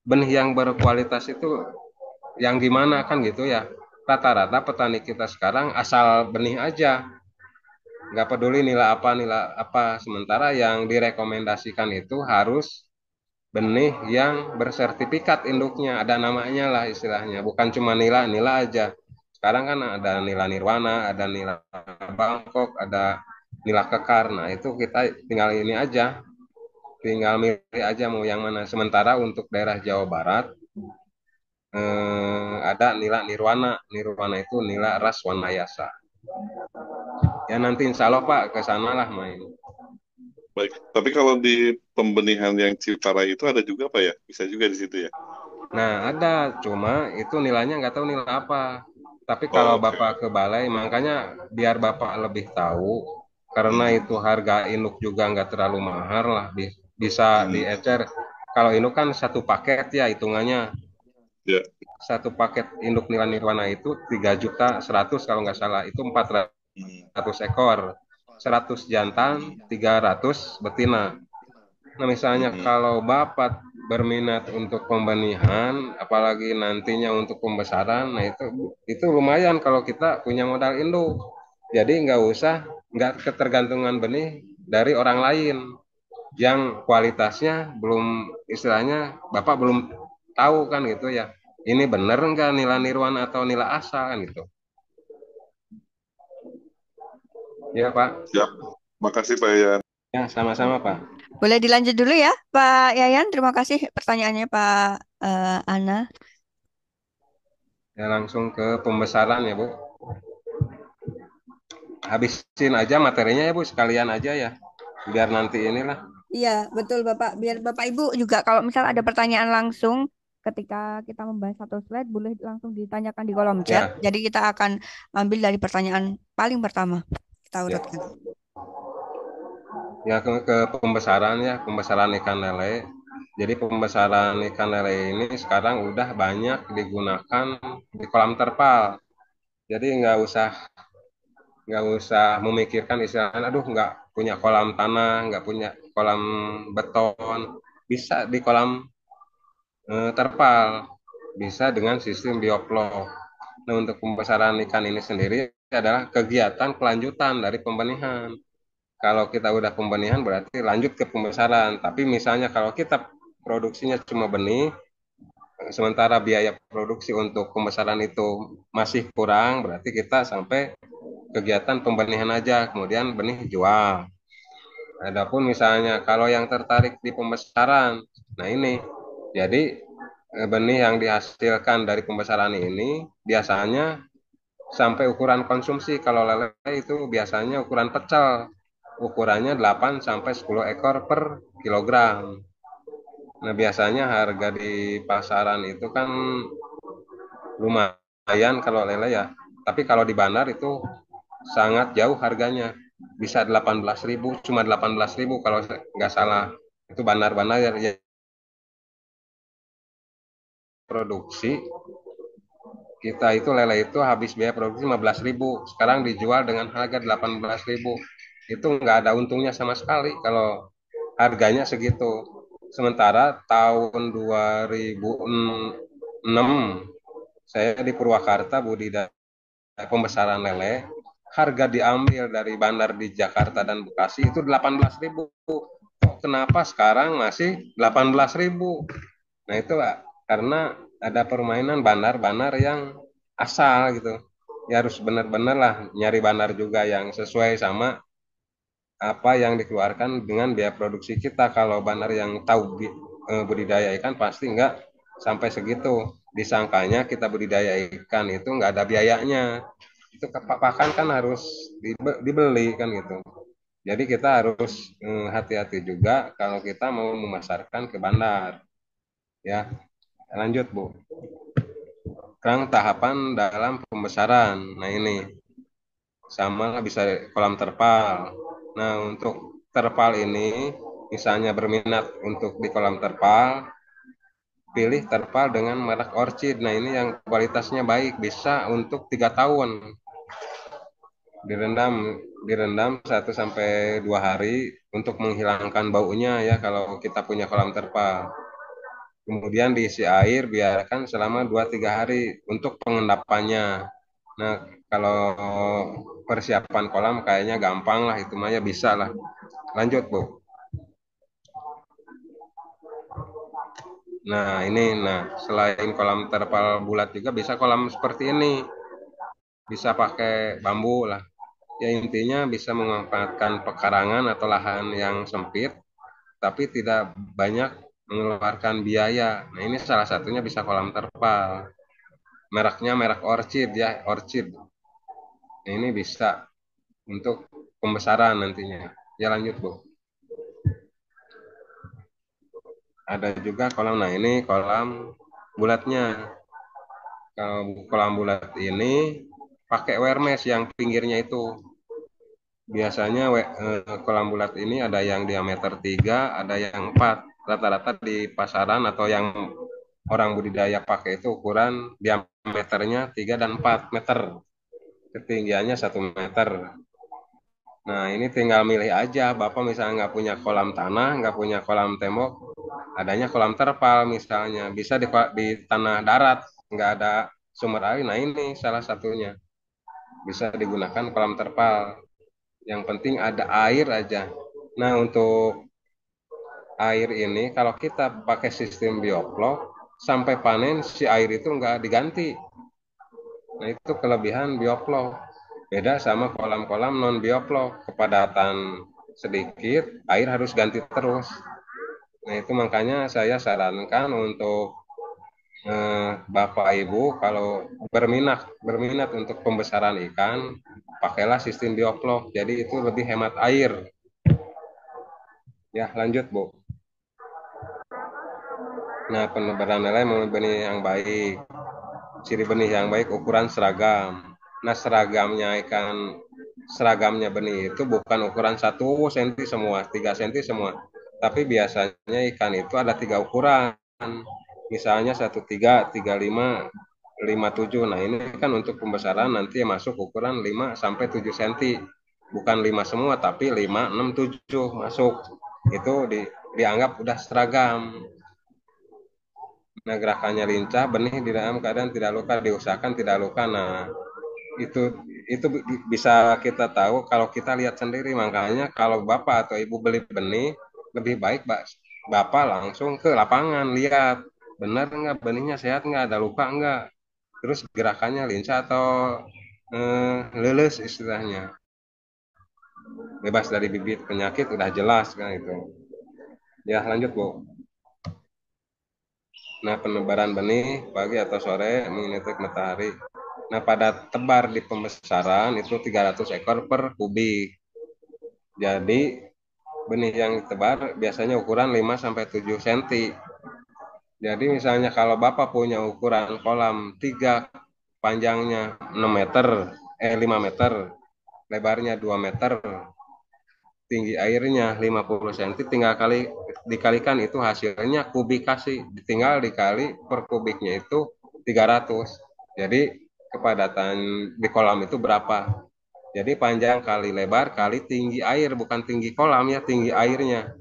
Benih yang berkualitas itu yang gimana kan gitu ya. Rata-rata petani kita sekarang asal benih aja. Nggak peduli nilai apa. Sementara yang direkomendasikan itu harus benih yang bersertifikat induknya, ada namanya lah istilahnya, bukan cuma nila aja. Sekarang kan ada nila nirwana, ada nila Bangkok, ada nila kekar. Nah, itu kita tinggal ini aja, tinggal milih aja mau yang mana. Sementara untuk daerah Jawa Barat ada nila nirwana. Nirwana itu nila ras wanayasa. Ya nanti insya Allah Pak ke sana lah main. Baik. Tapi kalau di pembenihan yang Ciparai itu ada juga Pak ya? Bisa juga di situ ya? Nah, ada, cuma itu nilainya nggak tahu nilai apa. Tapi kalau Oh, oke. Bapak ke balai, makanya biar Bapak lebih tahu, karena Hmm, itu harga induk juga nggak terlalu mahal lah, bisa hmm, diecer. Kalau induk kan satu paket ya hitungannya, ya. satu paket induk nila nirwana itu 3.100.000 kalau nggak salah, itu empat Hmm, ratus ekor, 100 jantan, 300 betina. Nah, misalnya hmm. kalau Bapak berminat untuk pembenihan, apalagi nantinya untuk pembesaran, nah itu lumayan kalau kita punya modal induk. Jadi nggak ketergantungan benih dari orang lain yang kualitasnya belum istilahnya Bapak belum tahu kan gitu ya. Ini bener nggak nila nirwan atau nila asal kan gitu. Ya Pak. Siap. Makasih Pak Yayan. Ya sama-sama Pak. Boleh dilanjut dulu ya Pak Yayan. Terima kasih pertanyaannya Pak Ana. Ya langsung ke pembesaran ya Bu. Habisin aja materinya ya Bu, sekalian aja ya. Biar nanti inilah. Iya, betul Bapak. Biar Bapak Ibu juga kalau misal ada pertanyaan langsung ketika kita membahas satu slide boleh langsung ditanyakan di kolom chat. Ya, Jadi kita akan ambil dari pertanyaan paling pertama. Kita ya. urutkan. Ya ke pembesaran ya, pembesaran ikan lele. Jadi pembesaran ikan lele ini sekarang udah banyak digunakan di kolam terpal. Jadi nggak usah memikirkan istilahnya, aduh nggak punya kolam tanah, nggak punya kolam beton, bisa di kolam terpal, bisa dengan sistem bioplow. Nah, untuk pembesaran ikan ini sendiri adalah kegiatan kelanjutan dari pembenihan. Kalau kita udah pembenihan berarti lanjut ke pembesaran. Tapi misalnya kalau kita produksinya cuma benih, sementara biaya produksi untuk pembesaran itu masih kurang, berarti kita sampai kegiatan pembenihan aja, kemudian benih jual. Adapun misalnya kalau yang tertarik di pembesaran, nah ini, jadi benih yang dihasilkan dari pembesaran ini biasanya sampai ukuran konsumsi. Kalau lele itu biasanya ukuran pecel, ukurannya 8 sampai 10 ekor per kilogram. Nah, biasanya harga di pasaran itu kan lumayan kalau lele ya. Tapi kalau di bandar itu sangat jauh harganya. Bisa 18.000, cuma 18.000 kalau nggak salah. Itu bandar-bandar ya produksi. Kita itu lele itu habis biaya produksi 15.000. Sekarang dijual dengan harga 18.000. Itu nggak ada untungnya sama sekali kalau harganya segitu. Sementara tahun 2006 saya di Purwakarta budidaya pembesaran lele, harga diambil dari bandar di Jakarta dan Bekasi itu 18.000. Kok kenapa sekarang masih 18.000? Nah, itu karena ada permainan bandar-bandar yang asal gitu. Ya harus benar-benar lah nyari bandar juga yang sesuai sama apa yang dikeluarkan dengan biaya produksi kita. Kalau bandar yang tahu budidaya ikan pasti nggak sampai segitu. Disangkanya kita budidaya ikan itu nggak ada biayanya. Itu pakan kan harus dibeli kan gitu. Jadi kita harus hati-hati juga kalau kita mau memasarkan ke bandar. Ya, lanjut Bu. Sekarang tahapan dalam pembesaran. Nah ini sama bisa kolam terpal. Nah, untuk terpal ini misalnya berminat untuk di kolam terpal, pilih terpal dengan merek Orchid. Nah, ini yang kualitasnya baik, bisa untuk 3 tahun. Direndam 1 sampai 2 hari untuk menghilangkan baunya ya kalau kita punya kolam terpal. Kemudian diisi air, biarkan selama 2-3 hari untuk pengendapannya. Nah, kalau persiapan kolam kayaknya gampang lah, itu mah ya bisa lah. Lanjut, Bu. Nah, selain kolam terpal bulat juga bisa kolam seperti ini. Bisa pakai bambu lah. Ya intinya bisa memanfaatkan pekarangan atau lahan yang sempit, tapi tidak banyak mengeluarkan biaya. Nah, ini salah satunya bisa kolam terpal. Mereknya merek Orchid ya, Orchid. Nah, ini bisa untuk pembesaran nantinya. Ya lanjut, Bu. Ada juga kolam, nah ini kolam bulatnya. Kalau kolam bulat ini pakai wermes yang pinggirnya itu. Biasanya kolam bulat ini ada yang diameter 3, ada yang 4. Rata-rata di pasaran atau yang orang budidaya pakai itu ukuran diameternya 3 dan 4 meter. Ketinggiannya 1 meter. Nah, ini tinggal milih aja. Bapak misalnya nggak punya kolam tanah, nggak punya kolam tembok, adanya kolam terpal misalnya. Bisa di tanah darat, nggak ada sumber air. Nah, ini salah satunya. Bisa digunakan kolam terpal. Yang penting ada air aja. Nah, untuk air ini, kalau kita pakai sistem bioplow, sampai panen si air itu nggak diganti. Nah, itu kelebihan bioplow. Beda sama kolam-kolam non bioplow, kepadatan sedikit, air harus ganti terus. Nah, itu makanya saya sarankan untuk Bapak Ibu kalau berminat untuk pembesaran ikan, pakailah sistem bioplow. Jadi itu lebih hemat air. Ya, lanjut, Bu. Nah, penebaran nilai mau benih yang baik. Ciri benih yang baik ukuran seragam. Nah, seragamnya benih itu bukan ukuran 1 cm semua, 3 cm semua, Tapi biasanya ikan itu ada 3 ukuran. Misalnya 13, 35, 57. Nah, ini kan untuk pembesaran nanti masuk ukuran 5 sampai 7 cm. Bukan 5 semua, tapi 5, 6, 7 masuk. Itu dianggap udah seragam. Nah, gerakannya lincah, benih di dalam keadaan tidak luka, diusahakan tidak luka. Nah, itu bisa kita tahu kalau kita lihat sendiri. Makanya kalau Bapak atau Ibu beli benih, lebih baik Bapak langsung ke lapangan, lihat benar nggak benihnya, sehat nggak, ada luka nggak, terus gerakannya lincah atau lulus istilahnya, bebas dari bibit penyakit, udah jelas kan itu. Ya, lanjut Bu. Nah, penebaran benih pagi atau sore mengikuti matahari. Nah, pada tebar di pembesaran itu 300 ekor per kubik. Jadi benih yang ditebar biasanya ukuran 5 sampai 7 cm. Jadi misalnya kalau Bapak punya ukuran kolam 3, panjangnya 6 meter, 5 meter, lebarnya 2 meter, tinggi airnya 50 cm, tinggal dikalikan itu hasilnya kubikasi, tinggal dikali per kubiknya itu 300. Jadi kepadatan di kolam itu berapa? Jadi panjang kali lebar kali tinggi air, bukan tinggi kolam ya, tinggi airnya.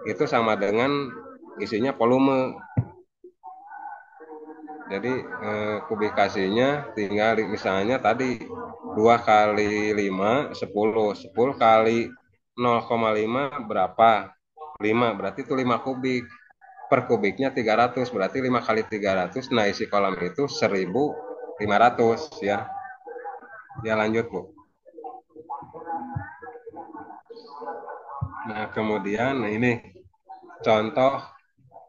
Itu sama dengan isinya volume. Jadi kubikasinya tinggal misalnya tadi 2 kali 5, 10. 10 kali 0,5 berapa? 5, berarti itu 5 kubik. Per kubiknya 300, berarti 5 kali 300. Nah, isi kolam itu 1.500 ya. Ya, lanjut Bu. Nah, kemudian ini contoh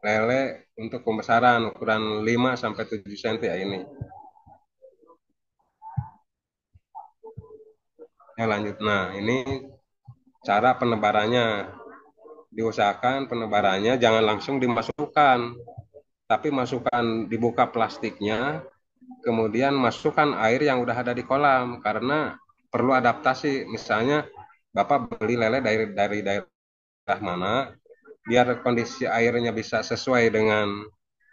lele untuk pembesaran ukuran 5 sampai 7 cm ya ini. Ya, lanjut. Nah, ini cara penebarannya. Diusahakan penebarannya jangan langsung dimasukkan, tapi dibuka plastiknya, kemudian masukkan air yang udah ada di kolam, karena perlu adaptasi. Misalnya Bapak beli lele dari daerah mana, biar kondisi airnya bisa sesuai dengan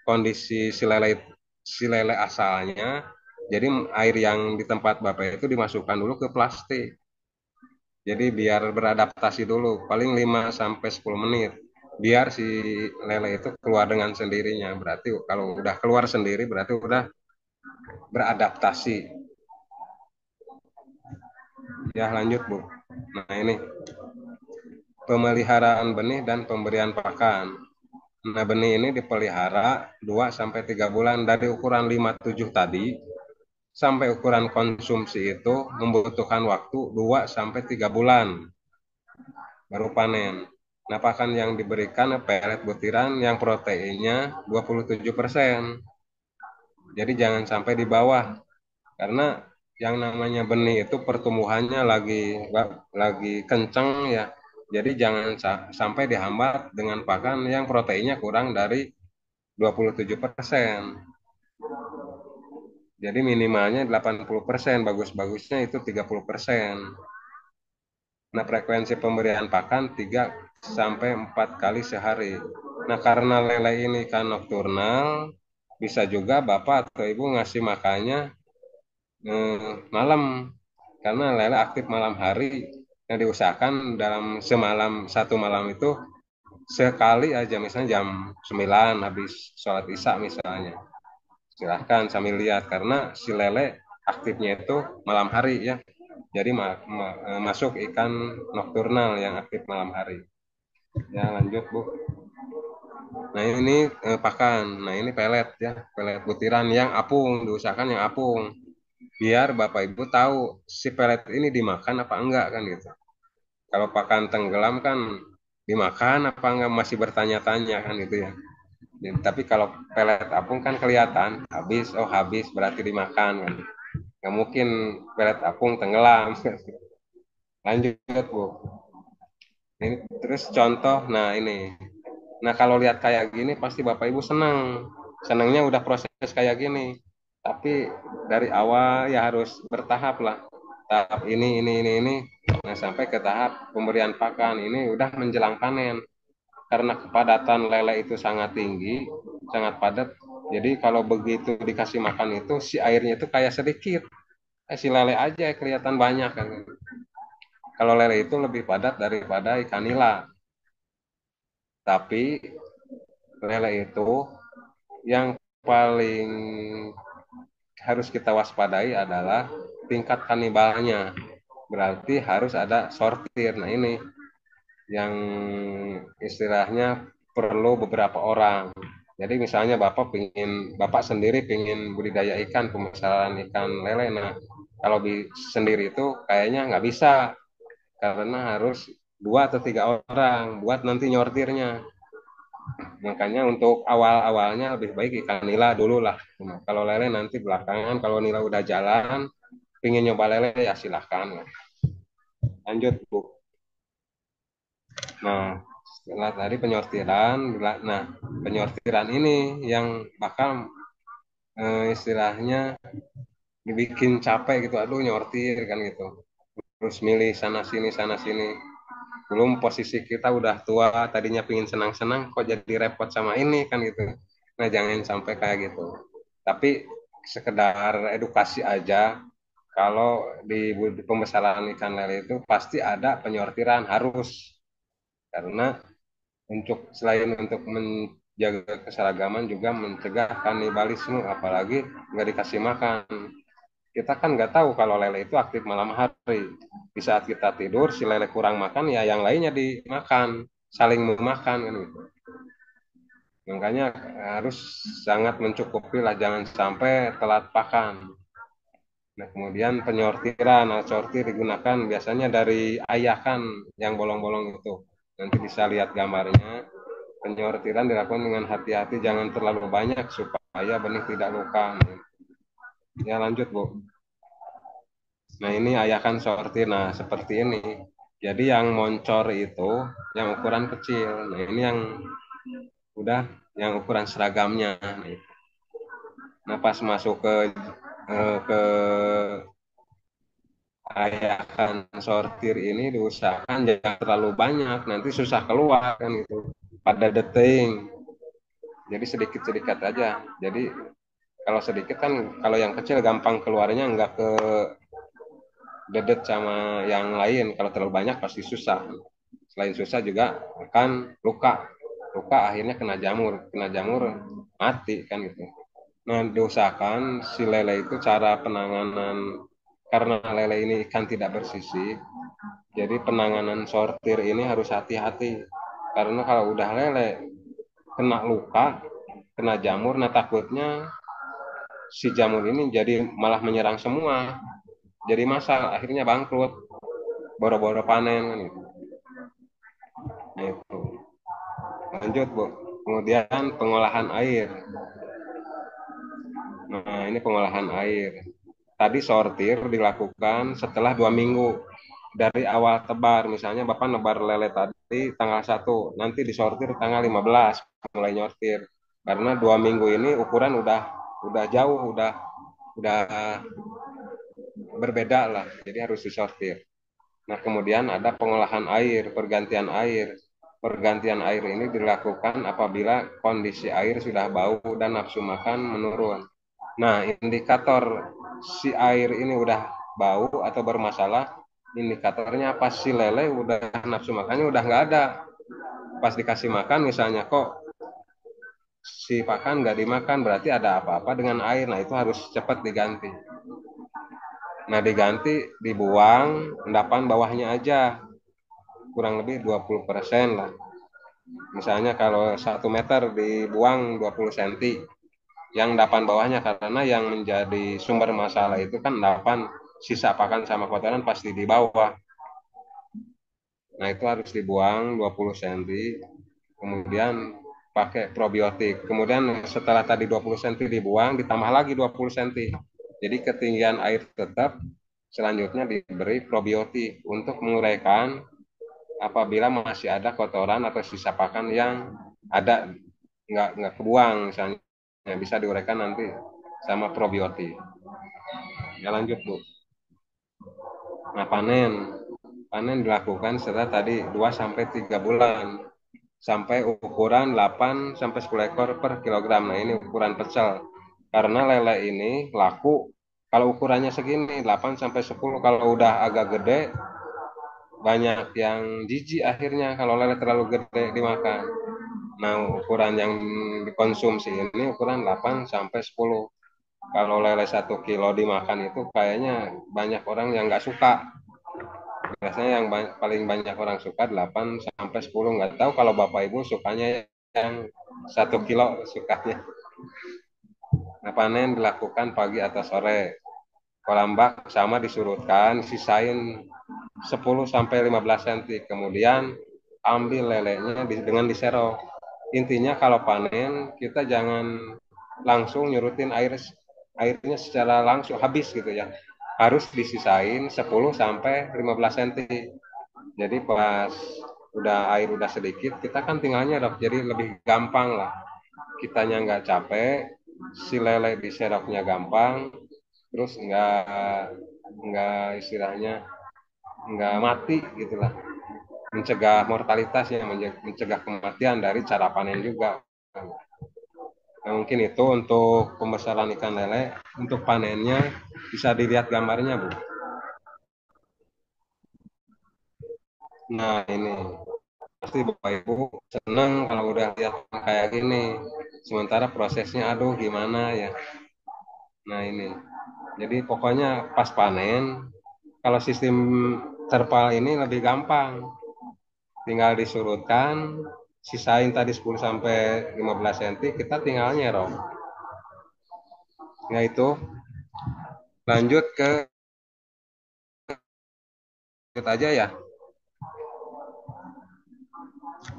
kondisi si lele asalnya. Jadi air yang di tempat Bapak itu dimasukkan dulu ke plastik. Jadi biar beradaptasi dulu, paling 5 sampai 10 menit. Biar si lele itu keluar dengan sendirinya. Berarti kalau udah keluar sendiri berarti udah beradaptasi. Ya, lanjut Bu. Nah, ini pemeliharaan benih dan pemberian pakan. Nah, benih ini dipelihara 2 sampai 3 bulan. Dari ukuran 57 tadi sampai ukuran konsumsi itu membutuhkan waktu 2 sampai 3 bulan baru panen. Nah, pakan yang diberikan pelet butiran yang proteinnya 27%. Jadi jangan sampai di bawah, karena yang namanya benih itu pertumbuhannya lagi kenceng ya. Jadi jangan sampai dihambat dengan pakan yang proteinnya kurang dari 27%. Jadi minimalnya 80%, bagus-bagusnya itu 30%. Nah, frekuensi pemberian pakan 3 sampai 4 kali sehari. Nah, karena lele ini kan nokturnal, bisa juga Bapak atau Ibu ngasih makannya malam, karena lele aktif malam hari. Yang diusahakan dalam satu malam itu sekali aja, misalnya jam 9 habis sholat isya misalnya. Silahkan sambil lihat, karena si lele aktifnya itu malam hari ya. Jadi masuk ikan nokturnal yang aktif malam hari. Ya, lanjut Bu. Nah, ini pakan. Nah, ini pelet ya, pelet butiran yang apung, diusahakan yang apung. Biar Bapak Ibu tahu si pelet ini dimakan apa enggak kan gitu. Kalau pakan tenggelam kan dimakan apa enggak masih bertanya-tanya kan gitu ya. Tapi kalau pelet apung kan kelihatan habis, oh habis berarti dimakan kan. Nggak mungkin pelet apung tenggelam. Lanjut Bu. Ini terus contoh, nah ini. Nah, kalau lihat kayak gini pasti Bapak Ibu senang. Senangnya udah proses kayak gini. Tapi dari awal ya harus bertahap lah. Tahap ini. Nah, sampai ke tahap pemberian pakan ini udah menjelang panen. karena kepadatan lele itu sangat tinggi, sangat padat. Jadi kalau begitu dikasih makan itu si airnya itu kayak sedikit, si lele aja kelihatan banyak kan. Kalau lele itu lebih padat daripada ikan nila. Tapi lele itu yang paling harus kita waspadai adalah tingkat kanibalnya. Berarti harus ada sortir. Nah ini yang istilahnya perlu beberapa orang. Jadi misalnya Bapak sendiri pengen budidaya ikan, pemasaran ikan lele. Nah, kalau sendiri itu kayaknya nggak bisa karena harus 2 atau 3 orang buat nanti nyortirnya. Makanya untuk awal-awalnya lebih baik ikan nila dulu lah. Nah, kalau lele nanti belakangan, kalau nila udah jalan, pengen nyoba lele ya silahkan. Lanjut Bu. Nah, setelah tadi penyortiran, nah penyortiran ini yang bakal istilahnya dibikin capek gitu, aduh nyortir kan gitu. Terus milih sana sini. Belum posisi kita udah tua, tadinya pingin senang-senang, kok jadi repot sama ini kan gitu. Nah jangan sampai kayak gitu. Tapi sekedar edukasi aja, kalau di pembesaran ikan lele itu pasti ada penyortiran harus. Karena selain untuk menjaga keseragaman juga mencegah kanibalisme, apalagi nggak dikasih makan. Kita kan nggak tahu kalau lele itu aktif malam hari. Di saat kita tidur, si lele kurang makan, ya yang lainnya dimakan, saling memakan kan gitu. Makanya harus sangat mencukupi lah, jangan sampai telat pakan. Nah, kemudian penyortiran, sortir digunakan biasanya dari ayakan yang bolong-bolong itu. Nanti bisa lihat gambarnya. Penyortiran dilakukan dengan hati-hati, jangan terlalu banyak supaya benih tidak luka. Ya lanjut Bu. Nah ini ayakan sortir, nah seperti ini. Jadi yang moncor itu yang ukuran kecil. Nah ini yang udah yang ukuran seragamnya. Nah pas masuk ke ayakan sortir ini diusahakan jangan terlalu banyak, nanti susah keluar kan gitu. Pada deting. Jadi sedikit-sedikit aja. Jadi kalau sedikit kan, kalau yang kecil gampang keluarnya, nggak ke dedet sama yang lain. Kalau terlalu banyak pasti susah. Selain susah juga akan luka akhirnya kena jamur mati kan gitu. Nah diusahakan si lele itu cara penanganan, karena lele ini ikan tidak bersisi, jadi penanganan sortir ini harus hati-hati, karena kalau udah lele kena luka, kena jamur, nah takutnya si jamur ini jadi malah menyerang semua, jadi masalah, akhirnya bangkrut, boro-boro panen kan gitu. Nah, itu. Lanjut Bu. Kemudian pengolahan air. Nah ini pengolahan air. Tadi sortir dilakukan setelah 2 minggu dari awal tebar. Misalnya Bapak nebar lele tadi tanggal 1, nanti disortir tanggal 15 mulai nyortir. Karena 2 minggu ini ukuran udah jauh, udah berbeda lah. Jadi harus disortir. Nah kemudian ada pengolahan air, pergantian air. Pergantian air ini dilakukan apabila kondisi air sudah bau dan nafsu makan menurun. Nah, indikator si air ini udah bau atau bermasalah, indikatornya pas si lele udah nafsu makannya udah nggak ada. Pas dikasih makan misalnya kok si pakan nggak dimakan, berarti ada apa-apa dengan air. Nah, itu harus cepat diganti. Nah, diganti, dibuang, endapan bawahnya aja. Kurang lebih 20% lah. Misalnya kalau 1 meter dibuang 20 cm. Yang endapan bawahnya, karena yang menjadi sumber masalah itu kan endapan sisa pakan sama kotoran pasti di bawah. Nah itu harus dibuang 20 cm. Kemudian pakai probiotik. Kemudian setelah tadi 20 cm dibuang, ditambah lagi 20 cm. Jadi ketinggian air tetap, selanjutnya diberi probiotik untuk menguraikan apabila masih ada kotoran atau sisa pakan yang ada nggak kebuang, misalnya bisa diuraikan nanti sama probiotik. Ya lanjut Bu. Nah panen dilakukan setelah tadi 2 sampai 3 bulan. sampai ukuran 8 sampai 10 ekor per kilogram. Nah, ini ukuran pecel. Karena lele ini laku kalau ukurannya segini 8 sampai 10, kalau udah agak gede banyak yang jijik akhirnya kalau lele terlalu gede dimakan. Nah, ukuran yang dikonsumsi ini ukuran 8 sampai 10. Kalau lele 1 kilo dimakan itu kayaknya banyak orang yang nggak suka. Biasanya yang paling banyak orang suka 8 sampai 10. Nggak tahu kalau Bapak Ibu sukanya yang 1 kilo sukanya. Nah, panen dilakukan pagi atau sore. Kolam bak sama disurutkan, sisain 10 sampai 15 cm. Kemudian ambil lelenya dengan diserok. Intinya kalau panen kita jangan langsung nyurutin airnya secara langsung habis gitu ya. Harus disisain 10 sampai 15 cm. Jadi pas air udah sedikit, kita kan tinggalnya dok, jadi lebih gampang lah. Kitanya nggak capek, si lele diseroknya gampang, terus nggak istilahnya nggak mati gitulah, mencegah mortalitas ya, mencegah kematian dari cara panen juga. Nah, mungkin itu untuk pembesaran ikan lele. Untuk panennya bisa dilihat gambarnya Bu. Nah, ini pasti Bapak Ibu senang kalau udah lihat kayak gini. Sementara prosesnya aduh gimana ya. Nah, ini jadi pokoknya pas panen kalau sistem terpal ini lebih gampang, tinggal disurutkan, sisain tadi 10 sampai 15 cm, kita tinggal nyerok. Nah, itu lanjut aja ya.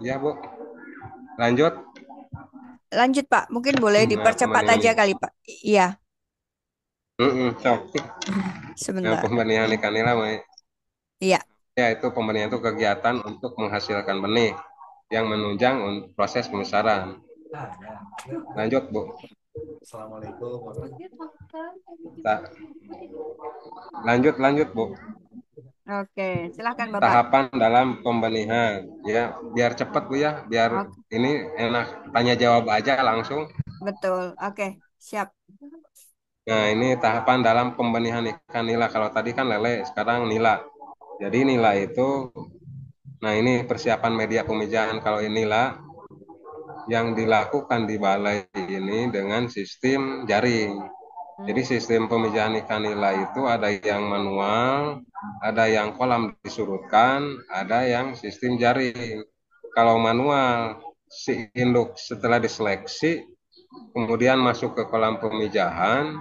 Ya Bu, lanjut. Lanjut Pak, mungkin boleh dipercepat aja kali Pak. Iya. Sebentar. Pembenihan ikan nila, iya. Ya, itu pembenihan itu kegiatan untuk menghasilkan benih yang menunjang proses pembesaran. Lanjut Bu. Assalamualaikum. Lanjut Bu. Oke, silahkan Bapak. Tahapan dalam pembenihan, ya biar cepat Bu ya, biar ini enak tanya jawab aja langsung. Betul, oke, siap. Nah, ini tahapan dalam pembenihan ikan nila. Kalau tadi kan lele, sekarang nila. Jadi nila itu, nah ini persiapan media pemijahan. Kalau nila yang dilakukan di balai ini dengan sistem jaring. Jadi sistem pemijahan ikan nila itu ada yang manual, ada yang kolam disurutkan, ada yang sistem jaring. Kalau manual, si induk setelah diseleksi, kemudian masuk ke kolam pemijahan.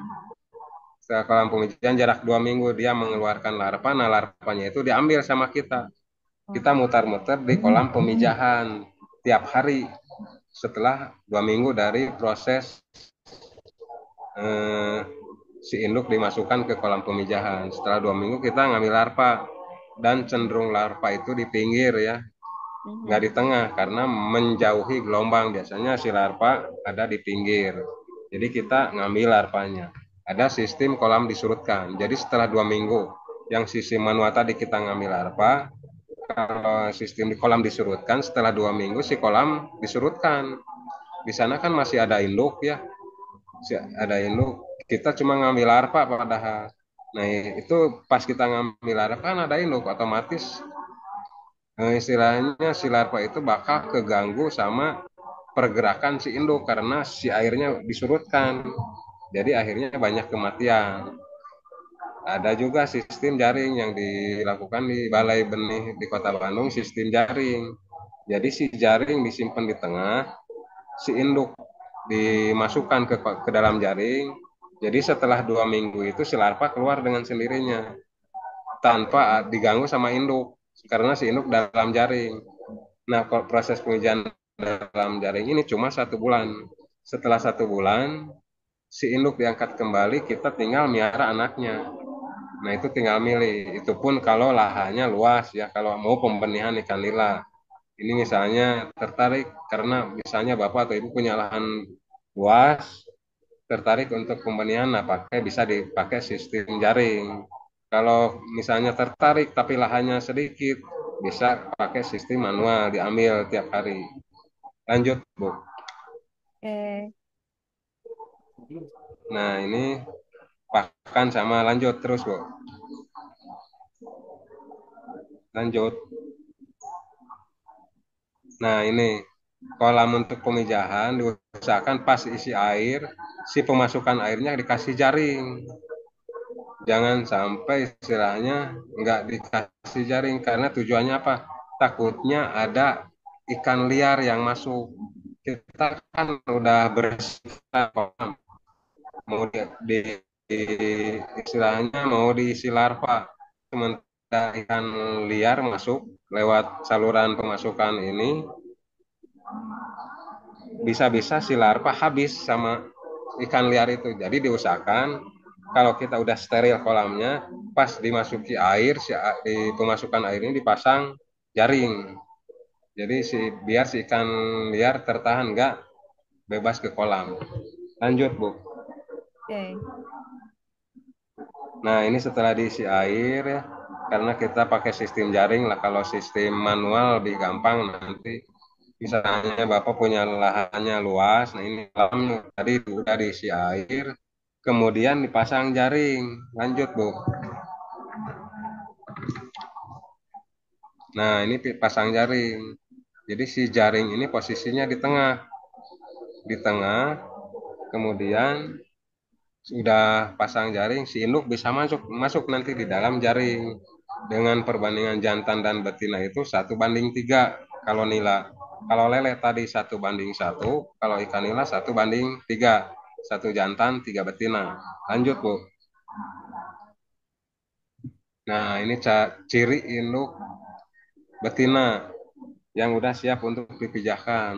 Setelah kolam pemijahan jarak 2 minggu dia mengeluarkan larva. Nah, larvanya itu diambil sama kita. Kita mutar-mutar di kolam pemijahan tiap hari setelah 2 minggu dari proses si induk dimasukkan ke kolam pemijahan. Setelah 2 minggu kita ngambil larva, dan cenderung larva itu di pinggir ya, nggak di tengah karena menjauhi gelombang. Biasanya si larva ada di pinggir, jadi kita ngambil larvanya. Ada sistem kolam disurutkan. Jadi setelah 2 minggu yang sistem manual tadi kita ngambil larva, kalau sistem di kolam disurutkan setelah 2 minggu si kolam disurutkan. Di sana kan masih ada induk ya, ada induk, kita cuma ngambil larva padahal. Nah, itu pas kita ngambil larva kan ada induk, otomatis istilahnya si larva itu bakal keganggu sama pergerakan si induk karena si airnya disurutkan. Jadi akhirnya banyak kematian. Ada juga sistem jaring yang dilakukan di Balai Benih di Kota Bandung, sistem jaring. Jadi si jaring disimpan di tengah, si induk dimasukkan ke dalam jaring. Jadi setelah 2 minggu itu si larva keluar dengan sendirinya tanpa diganggu sama induk karena si induk dalam jaring. Nah, proses pemijahan dalam jaring ini cuma 1 bulan. Setelah 1 bulan si induk diangkat kembali, kita tinggal miara anaknya. Nah, itu tinggal milih. Itu pun kalau lahannya luas ya, kalau mau pembenihan ikan nila. Ini misalnya tertarik karena misalnya Bapak atau Ibu punya lahan luas, tertarik untuk pembenihan, nah bisa dipakai sistem jaring. Kalau misalnya tertarik tapi lahannya sedikit, bisa pakai sistem manual, diambil tiap hari. Lanjut, Bu. Oke. Nah, ini pakan sama lanjut terus, Bu. Lanjut. Nah, ini kolam untuk pemijahan diusahakan pas isi air, si pemasukan airnya dikasih jaring. Jangan sampai istilahnya nggak dikasih jaring, karena tujuannya apa? Takutnya ada ikan liar yang masuk. Kita kan udah bersihkan kolam, mau istilahnya mau diisi larva, sementara ikan liar masuk lewat saluran pemasukan ini, bisa-bisa si larva habis sama ikan liar itu. Jadi diusahakan kalau kita udah steril kolamnya, pas dimasuki air, di pemasukan air ini dipasang jaring. Jadi biar si ikan liar tertahan, nggak bebas ke kolam. Lanjut, Bu. Oke. Nah, ini setelah diisi air ya, karena kita pakai sistem jaring lah. Kalau sistem manual lebih gampang, nanti misalnya Bapak punya lahannya luas, nah ini kolamnya tadi udah diisi air, kemudian dipasang jaring. Lanjut, Bu. Nah, ini pasang jaring. Jadi si jaring ini posisinya di tengah. Di tengah, kemudian sudah pasang jaring, si induk bisa masuk nanti di dalam jaring. Dengan perbandingan jantan dan betina itu 1:3 kalau nila. Kalau lele tadi 1:1, kalau ikan nila 1:3. 1 jantan, 3 betina. Lanjut, Bu. Nah, ini ciri induk betina yang udah siap untuk dipijahkan.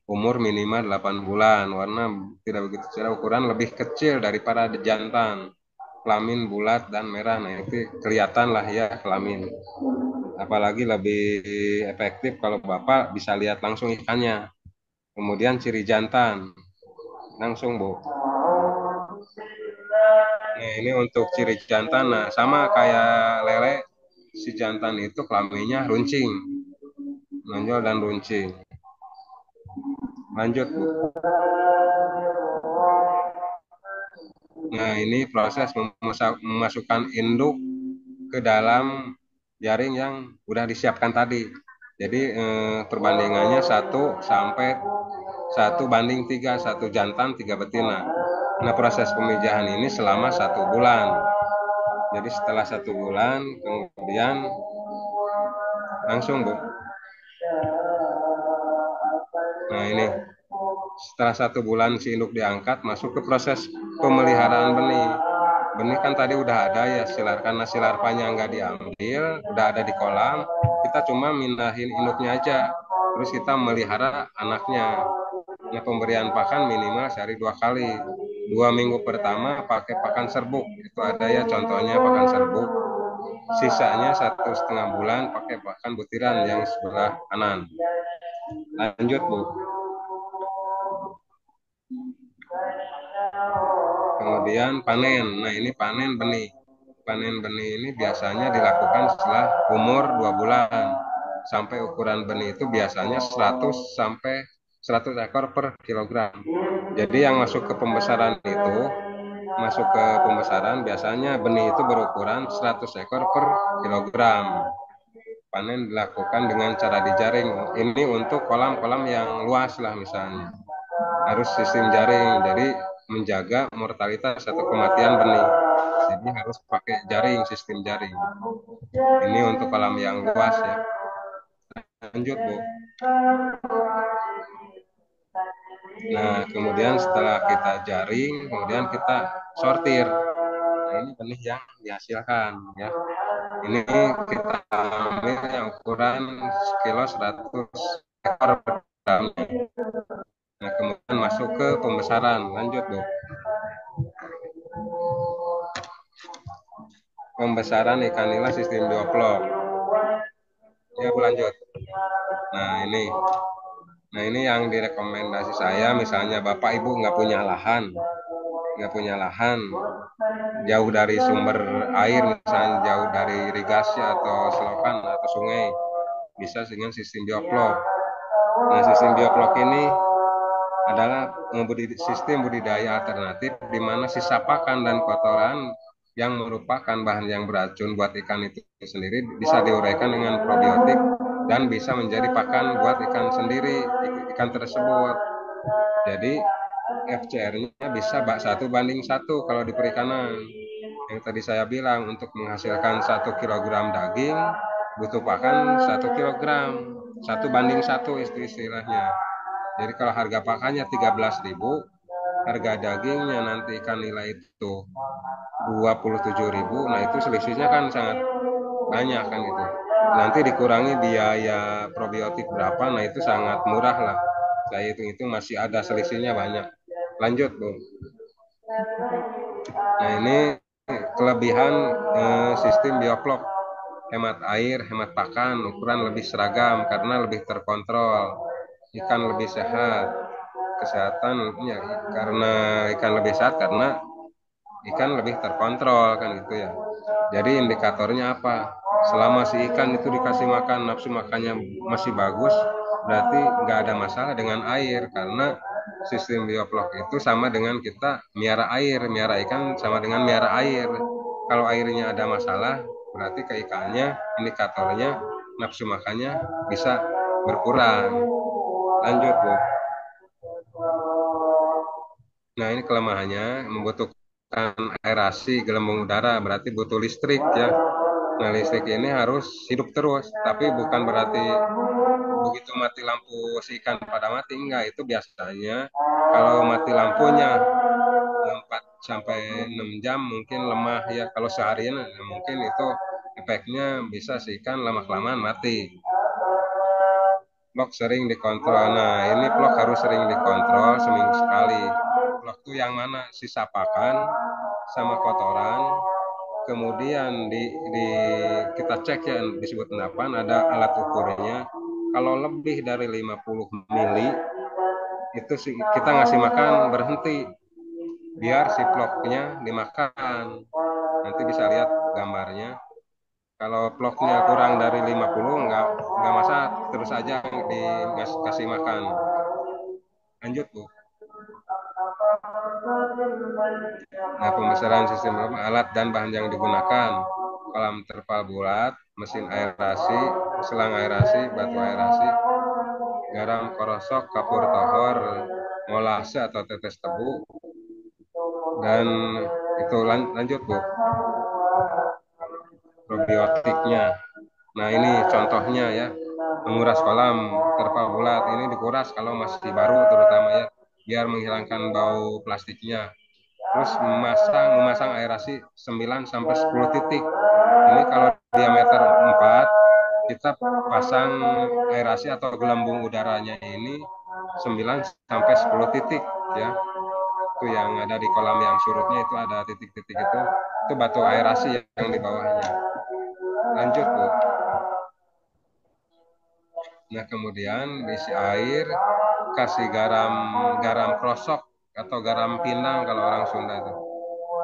Umur minimal 8 bulan, warna tidak begitu cerah, ukuran lebih kecil daripada jantan. Kelamin bulat dan merah, nah itu kelihatan lah ya kelamin. Apalagi lebih efektif kalau Bapak bisa lihat langsung ikannya. Kemudian ciri jantan, langsung, Bu. Nah, ini untuk ciri jantan, nah sama kayak lele, si jantan itu kelaminnya runcing, menonjol dan runcing. Lanjut, Bu. Nah, ini proses memasukkan induk ke dalam jaring yang udah disiapkan tadi. Jadi perbandingannya 1:3, 1 jantan, 3 betina. Nah, proses pemijahan ini selama 1 bulan. Jadi setelah 1 bulan, kemudian langsung, Bu. Nah, ini setelah 1 bulan si induk diangkat, masuk ke proses pemeliharaan benih. Benih kan tadi udah ada ya, karena si larvanya nggak diambil, udah ada di kolam, kita cuma mindahin induknya aja, terus kita melihara anaknya. Nah, pemberian pakan minimal sehari 2 kali. 2 minggu pertama pakai pakan serbuk, itu ada ya contohnya pakan serbuk. Sisanya 1,5 bulan pakai pakan butiran yang sebelah kanan. Lanjut, Bu. Kemudian panen. Nah, ini panen benih. Panen benih ini biasanya dilakukan setelah umur 2 bulan. Sampai ukuran benih itu biasanya 100 sampai 100 ekor per kilogram. Jadi yang masuk ke pembesaran biasanya benih itu berukuran 100 ekor per kilogram. Panen dilakukan dengan cara dijaring. Ini untuk kolam-kolam yang luas lah misalnya. Harus sistem jaring, jadi menjaga mortalitas atau kematian benih. Jadi harus pakai jaring, sistem jaring. Ini untuk kolam yang luas ya. Lanjut, Bu. Nah, kemudian setelah kita jaring, kemudian kita sortir. Nah, ini benih yang dihasilkan ya. Ini kita ambil yang ukuran sekilo 100 ekor per gramnya. Nah, kemudian masuk ke pembesaran. Lanjut, Bu. Pembesaran ikan nila sistem dioplok. Ya, Bu, lanjut. Nah, ini yang direkomendasi saya, misalnya Bapak Ibu nggak punya lahan, jauh dari sumber air, misalnya jauh dari irigasi atau selokan atau sungai, bisa dengan sistem dioplok. Nah, sistem bioplok ini adalah sistem budidaya alternatif di mana sisa pakan dan kotoran yang merupakan bahan yang beracun buat ikan itu sendiri bisa diuraikan dengan probiotik dan bisa menjadi pakan buat ikan sendiri, ikan tersebut. Jadi FCR-nya bisa 1:1 kalau di perikanan. Yang tadi saya bilang untuk menghasilkan 1 kilogram daging butuh pakan 1 kilogram, 1:1 istilahnya. Jadi kalau harga pakannya 13.000, harga dagingnya nanti ikan nila itu 27.000, nah itu selisihnya kan sangat banyak kan itu. Nanti dikurangi biaya probiotik berapa, nah itu sangat murah lah. Saya hitung-hitung masih ada selisihnya banyak. Lanjut, Bu. Nah ini kelebihan sistem bioplok. Hemat air, hemat pakan, ukuran lebih seragam karena lebih terkontrol. Ikan lebih sehat, kesehatan ya, karena ikan lebih sehat karena ikan lebih terkontrol kan gitu ya. Jadi indikatornya apa? Selama si ikan itu dikasih makan, nafsu makannya masih bagus, berarti nggak ada masalah dengan air karena sistem bioplok itu sama dengan kita miara air, miara ikan sama dengan miara air. Kalau airnya ada masalah, berarti ke ikannya indikatornya nafsu makannya bisa berkurang. Lanjut, Bu. Nah, ini kelemahannya membutuhkan aerasi gelembung udara, berarti butuh listrik ya. Nah, listrik ini harus hidup terus, tapi bukan berarti begitu mati lampu si ikan pada mati, enggak. Itu biasanya kalau mati lampunya 4 sampai 6 jam mungkin lemah ya. Kalau seharian mungkin itu efeknya bisa si ikan lama-kelamaan mati. Blok sering dikontrol. Nah, ini blok harus sering dikontrol seminggu sekali. Blok itu yang mana? Sisa pakan sama kotoran. Kemudian kita cek ya, disebut endapan, ada alat ukurnya. Kalau lebih dari 50 mili, itu kita ngasih makan berhenti. Biar si bloknya dimakan. Nanti bisa lihat gambarnya. Kalau bloknya kurang dari 50 nggak masalah, terus aja dikasih makan. Lanjut, Bu. Nah, pembesaran sistem alat dan bahan yang digunakan. Kolam terpal bulat, mesin aerasi, selang aerasi, batu aerasi, garam korosok, kapur tohor, molase atau tetes tebu, dan itu lanjut, Bu. Probiotiknya. Nah, ini contohnya ya, menguras kolam terpal bulat. Ini dikuras kalau masih baru terutama ya, biar menghilangkan bau plastiknya. Terus memasang aerasi 9 sampai 10 titik. Ini kalau diameter 4, kita pasang aerasi atau gelembung udaranya ini 9 sampai 10 titik ya. Itu yang ada di kolam yang surutnya itu ada titik-titik itu batu aerasi yang di bawahnya. Lanjut, Bu. Nah, kemudian isi air, kasih garam krosok atau garam pinang kalau orang Sunda itu.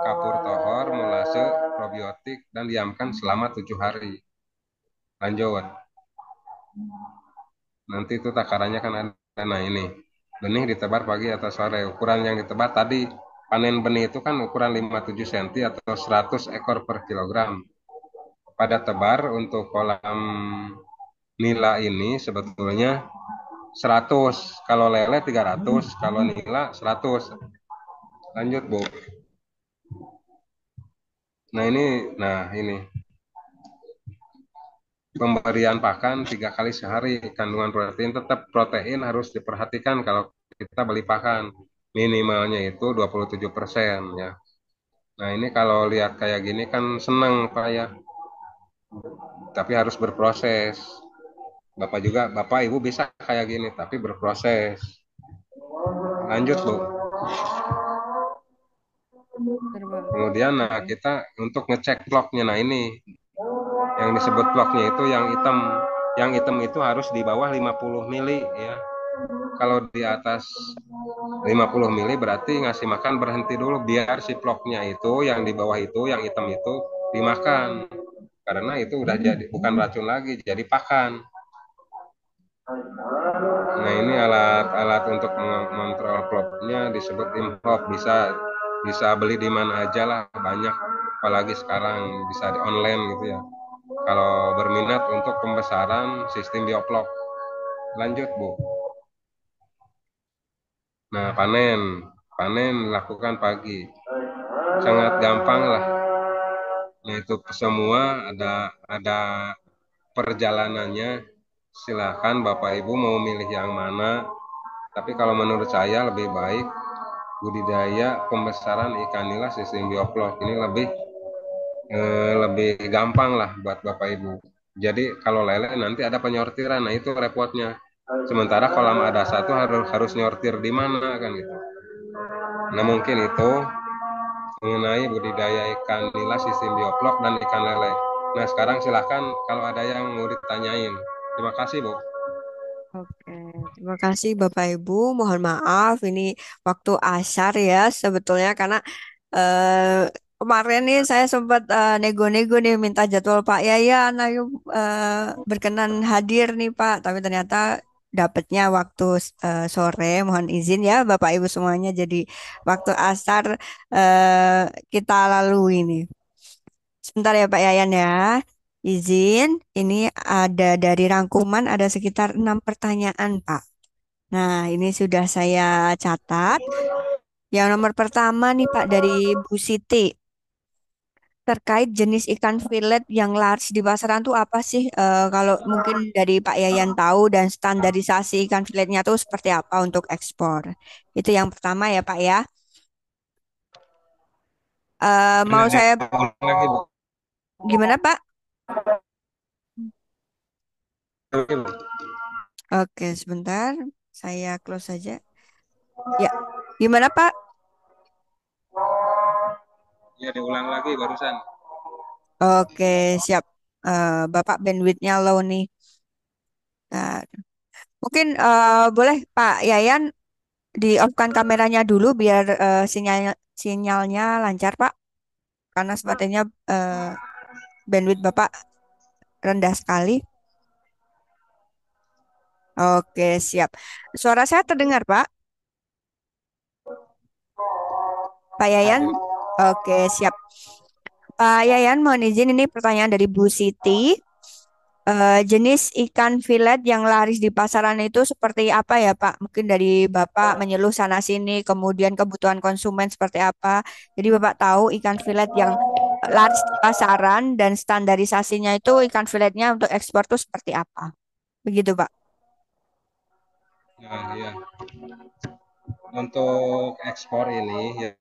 Kapur tohor, molase, probiotik, dan diamkan selama 7 hari. Lanjut. Nanti itu takarannya kan ada. Nah, ini. Benih ditebar pagi atau sore. Ukuran yang ditebar tadi, panen benih itu kan ukuran 57 cm atau 100 ekor per kilogram. Pada tebar untuk kolam nila ini sebetulnya 100, kalau lele 300, kalau nila 100. Lanjut, Bu. Nah ini pemberian pakan 3 kali sehari. Kandungan protein, tetap protein harus diperhatikan kalau kita beli pakan, minimalnya itu 27% ya. Nah, ini kalau lihat kayak gini kan seneng Pak ya, tapi harus berproses. Bapak Ibu bisa kayak gini tapi berproses. Lanjut, Bu. Kemudian kita untuk ngecek bloknya. Nah, ini yang disebut bloknya itu yang hitam. Yang hitam itu harus di bawah 50 mili ya. Kalau di atas 50 mili berarti ngasih makan berhenti dulu biar si bloknya itu yang di bawah itu yang hitam itu dimakan. Karena itu udah jadi bukan racun lagi, jadi pakan. ini alat-alat untuk mengontrol klubnya disebut improv, bisa beli di mana aja lah, banyak, apalagi sekarang bisa di online gitu ya. Kalau berminat untuk pembesaran sistem bioplok, lanjut Bu. Nah, panen lakukan pagi, sangat gampang lah. Nah, itu semua ada perjalanannya. Silakan Bapak Ibu mau milih yang mana. Tapi kalau menurut saya lebih baik budidaya pembesaran ikan nila sistem bioplok ini lebih gampang lah buat Bapak Ibu. Jadi kalau lele nanti ada penyortiran, nah itu repotnya. Sementara kolam ada satu harus nyortir di mana kan gitu. Nah mungkin itu mengenai budidaya ikan nila sistem bioplok dan ikan lele. Nah sekarang silahkan kalau ada yang mau ditanyain. Terima kasih Bu. Oke, terima kasih Bapak Ibu. Mohon maaf ini waktu asar ya sebetulnya karena eh, kemarin nih saya sempat nego-nego nih minta jadwal Pak Yayan, ayo berkenan hadir nih Pak. Tapi ternyata dapatnya waktu sore. Mohon izin ya Bapak Ibu semuanya. Jadi waktu asar kita lalui nih. Sebentar ya Pak Yayan ya. Izin, ini ada dari rangkuman ada sekitar 6 pertanyaan Pak. Nah, ini sudah saya catat. Yang nomor pertama nih Pak dari Bu Siti. Terkait jenis ikan filet yang laris di pasaran tuh apa sih? Kalau mungkin dari Pak Yayan tahu dan standarisasi ikan filetnya tuh seperti apa untuk ekspor. Itu yang pertama ya Pak ya. Mau saya Lagi Bu. gimana Pak? Oke, sebentar. Saya close saja. Ya, gimana Pak? Ya diulang lagi barusan. Oke, siap. Bapak bandwidthnya low nih. Nah, mungkin boleh Pak Yayan di off-kan kameranya dulu biar sinyalnya lancar Pak. Karena sepertinya bandwidth Bapak rendah sekali. Oke, siap. Suara saya terdengar Pak? Pak Yayan? Oke, siap. Pak Yayan, mohon izin ini pertanyaan dari Bu Siti. Jenis ikan filet yang laris di pasaran itu seperti apa ya Pak? Mungkin dari Bapak menyeluruh sana sini, kemudian kebutuhan konsumen seperti apa. Jadi Bapak tahu ikan filet yang laris di pasaran dan standarisasinya itu ikan filetnya untuk ekspor itu seperti apa? Begitu Pak. Nah, ya. Untuk ekspor ini ya,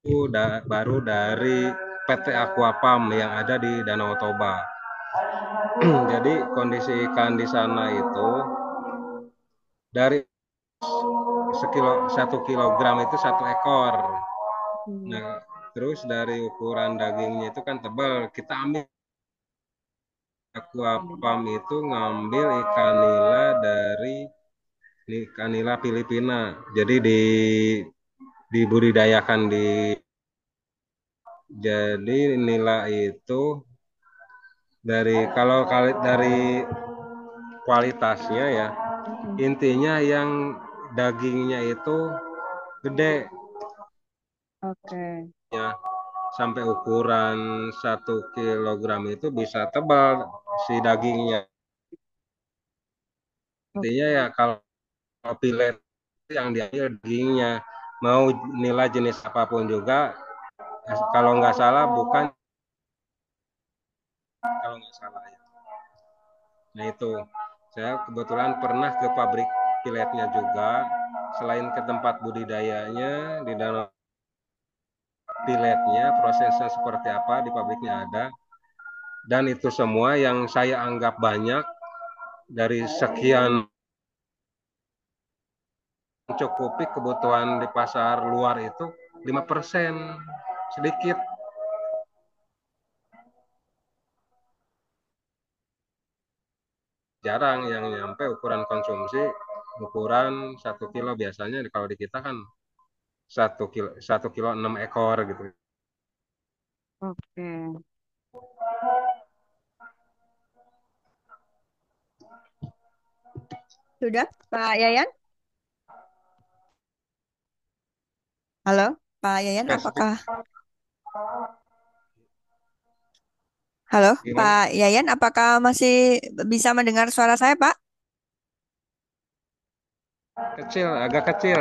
itu baru dari PT Aquapam yang ada di Danau Toba. Jadi kondisi ikan di sana itu dari 1 kilogram itu 1 ekor. Nah, terus dari ukuran dagingnya itu kan tebal. Kita ambil Aquapam itu ngambil ikan nila dari ikan nila Filipina. Jadi dibudidayakan jadi nila itu kalau dari kualitasnya ya, intinya yang dagingnya itu gede Oke. ya, sampai ukuran 1 kilogram itu bisa tebal si dagingnya. Intinya ya kalau pilet yang diambil dagingnya, mau nilai jenis apapun juga, kalau nggak salah bukan, kalau nggak salah ya. Nah itu, saya kebetulan pernah ke pabrik piletnya juga, selain ke tempat budidayanya di danau piletnya, prosesnya seperti apa di pabriknya ada, dan itu semua yang saya anggap banyak dari sekian mencukupi kebutuhan di pasar luar itu 5%, sedikit. Jarang yang nyampe ukuran konsumsi ukuran 1 kilo, biasanya kalau di kita kan 1 kilo 6 ekor gitu. Oke. Sudah, Pak Yayan? Halo, Pak Yayan, Spesifik apakah Halo, gimana? Pak Yayan, apakah masih bisa mendengar suara saya, Pak? Kecil, agak kecil.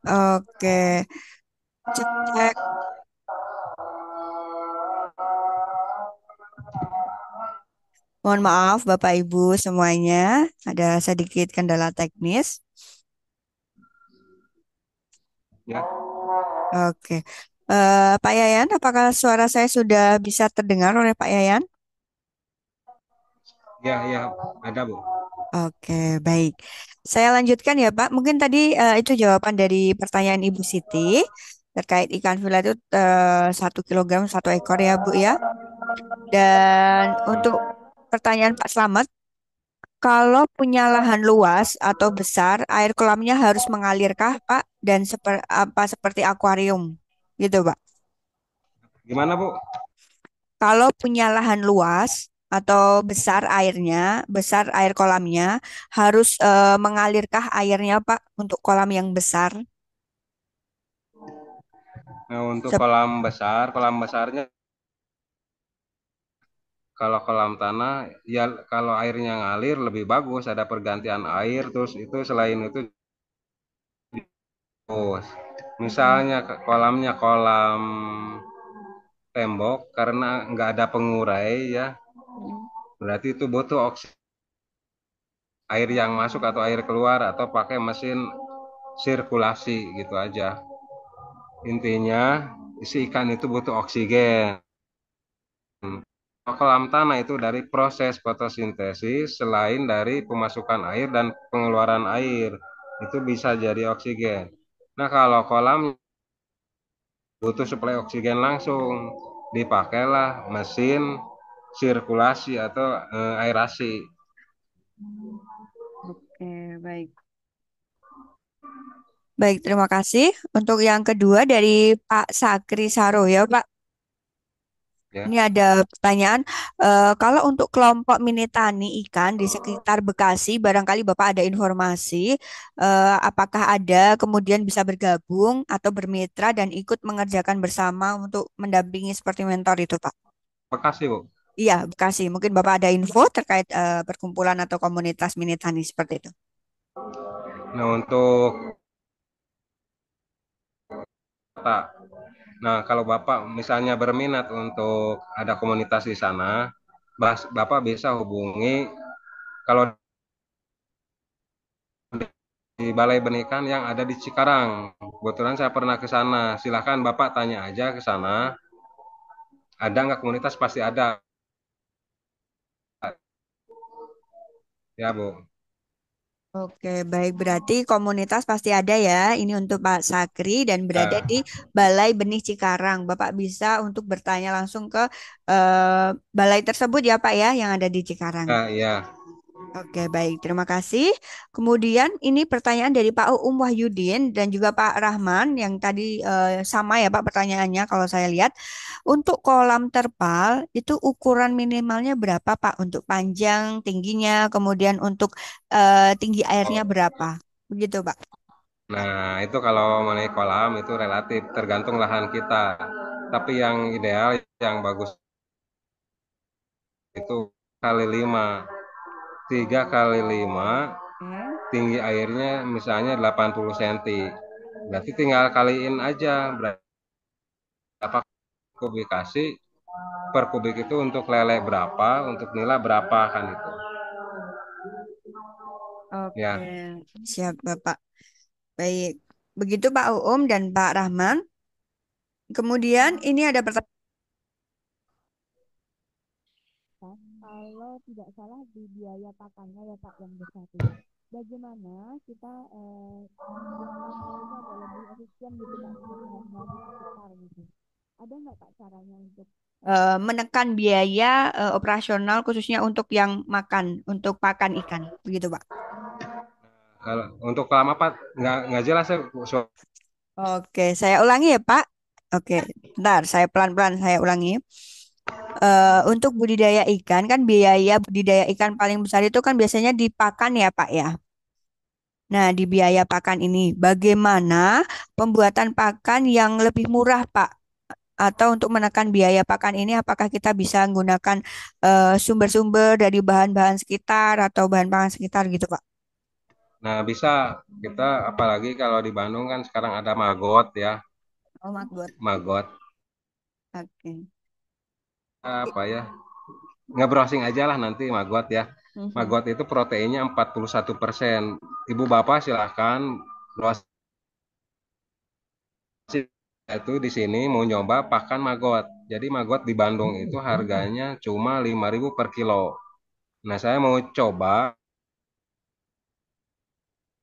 Oke, cek cek. Mohon maaf, Bapak Ibu semuanya, ada sedikit kendala teknis. Ya, Oke, Pak Yayan, apakah suara saya sudah bisa terdengar oleh Pak Yayan? ya, ya, ada Bu. Oke, baik. Saya lanjutkan ya, Pak. Mungkin tadi itu jawaban dari pertanyaan Ibu Siti terkait ikan fila itu 1 kilogram 1 ekor ya, Bu ya. Dan untuk pertanyaan Pak Slamet, kalau punya lahan luas atau besar, air kolamnya harus mengalirkah, Pak? Dan apa seperti akuarium, gitu, Pak? Gimana Bu? Kalau punya lahan luas atau besar airnya, besar air kolamnya, harus mengalirkah airnya, Pak, untuk kolam yang besar? Nah, untuk Sep- kolam besarnya kalau kolam tanah ya kalau airnya ngalir lebih bagus, ada pergantian air, terus itu selain itu terus Mm-mm. misalnya kolamnya kolam tembok karena nggak ada pengurai ya, Mm-mm. berarti itu butuh air yang masuk atau air keluar atau pakai mesin sirkulasi gitu aja. Intinya isi ikan itu butuh oksigen. Kolam tanah itu dari proses fotosintesis selain dari pemasukan air dan pengeluaran air itu bisa jadi oksigen. Nah, kalau kolam butuh suplai oksigen langsung, dipakailah mesin sirkulasi atau aerasi. Oke, baik. Baik, terima kasih. Untuk yang kedua dari Pak Sakri Saro ya, Pak. Ya, Ini ada pertanyaan, kalau untuk kelompok mini tani ikan di sekitar Bekasi, barangkali Bapak ada informasi, apakah ada kemudian bisa bergabung atau bermitra dan ikut mengerjakan bersama untuk mendampingi seperti mentor itu, Pak? makasih Bu. Iya, Bekasi. Mungkin Bapak ada info terkait perkumpulan atau komunitas mini tani seperti itu. Nah, untuk Pak, nah kalau Bapak misalnya berminat untuk ada komunitas di sana, Bapak bisa hubungi kalau di Balai Benikan yang ada di Cikarang. Kebetulan saya pernah ke sana. Silahkan Bapak tanya aja ke sana. Ada nggak komunitas? Pasti ada. Ya, Bu. Oke, baik. Berarti komunitas pasti ada ya. Ini untuk Pak Sakri dan berada di Ya, Balai Benih Cikarang. Bapak bisa untuk bertanya langsung ke balai tersebut ya Pak ya, yang ada di Cikarang. ya, ya. Oke, baik. Terima kasih. Kemudian ini pertanyaan dari Pak Uum Wahyudin dan juga Pak Rahman yang tadi sama ya Pak pertanyaannya kalau saya lihat. Untuk kolam terpal itu ukuran minimalnya berapa Pak untuk panjang, tingginya, kemudian untuk tinggi airnya berapa? Begitu Pak. Nah, itu kalau mengenai kolam itu relatif tergantung lahan kita. Tapi yang ideal, yang bagus itu kali 5. 3 kali 5, Oke. tinggi airnya misalnya 80 cm. Berarti tinggal kaliin aja berapa kubikasi per kubik itu untuk lele berapa, untuk nila berapa kan itu. Oke, Ya, siap Bapak. Baik. Begitu Pak Uum dan Pak Rahman. Kemudian ini ada pertanyaan. Kalau tidak salah di biaya pakannya ya Pak yang besar itu. Bagaimana kita yang mana itu agak lebih efisien gitu Pak seperti halnya di sekitar gitu. Ada nggak Pak caranya untuk menekan biaya operasional khususnya untuk yang makan, untuk pakan ikan, begitu Pak? kalau untuk kolam apa nggak jelas ya. Oke, saya ulangi ya Pak. Oke, bentar, saya pelan-pelan saya ulangi. untuk budidaya ikan kan biaya budidaya ikan paling besar itu kan biasanya di pakan ya Pak ya. Nah, di biaya pakan ini bagaimana pembuatan pakan yang lebih murah Pak? Atau untuk menekan biaya pakan ini apakah kita bisa menggunakan sumber-sumber dari bahan-bahan sekitar atau bahan pangan sekitar gitu Pak? Nah, bisa kita apalagi kalau di Bandung kan sekarang ada Magot ya, Oh, Maggot. Magot Oke. apa ya? Nge-browsing aja lah nanti Magot ya. Mhm. Magot itu proteinnya 41%. Ibu bapak silahkan browsing itu di sini mau nyoba pakan Magot. Jadi Magot di Bandung itu harganya cuma 5.000 per kilo. Nah, saya mau coba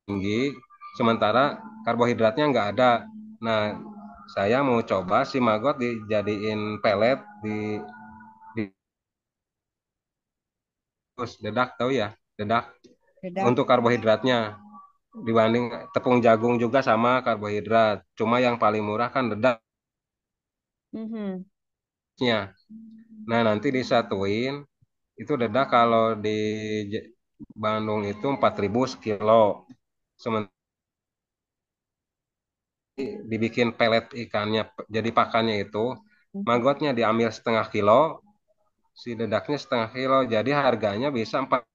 tinggi, sementara karbohidratnya nggak ada. Nah, saya mau coba si Magot dijadiin pelet di terus dedak tahu ya, dedak Beda. untuk karbohidratnya dibanding tepung jagung juga sama karbohidrat. Cuma yang paling murah kan dedaknya. Mhm. Nah, nanti disatuin itu dedak kalau di Bandung itu 4.000 sekilo. Sementara dibikin pelet ikannya jadi pakannya itu Mhm. magotnya diambil setengah kilo, si dedaknya setengah kilo, jadi harganya bisa 4,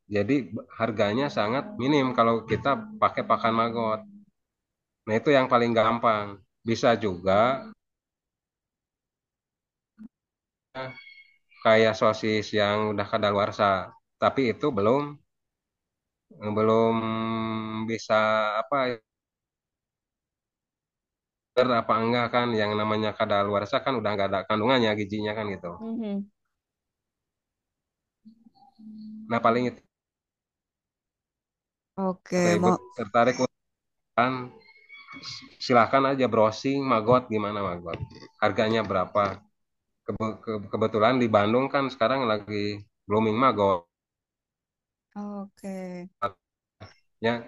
jadi harganya sangat minim kalau kita pakai pakan magot. Nah, itu yang paling gampang. Bisa juga kayak sosis yang udah kadaluarsa, tapi itu belum belum bisa apa apa enggak kan, yang namanya kadaluarsa kan udah nggak ada kandungannya gizinya kan gitu. Mhm. Nah, paling itu Oke, ibu mau. tertarik kan, silahkan aja browsing Magot, gimana Magot, harganya berapa. Kebetulan di Bandung kan sekarang lagi blooming Magot Oke. ya.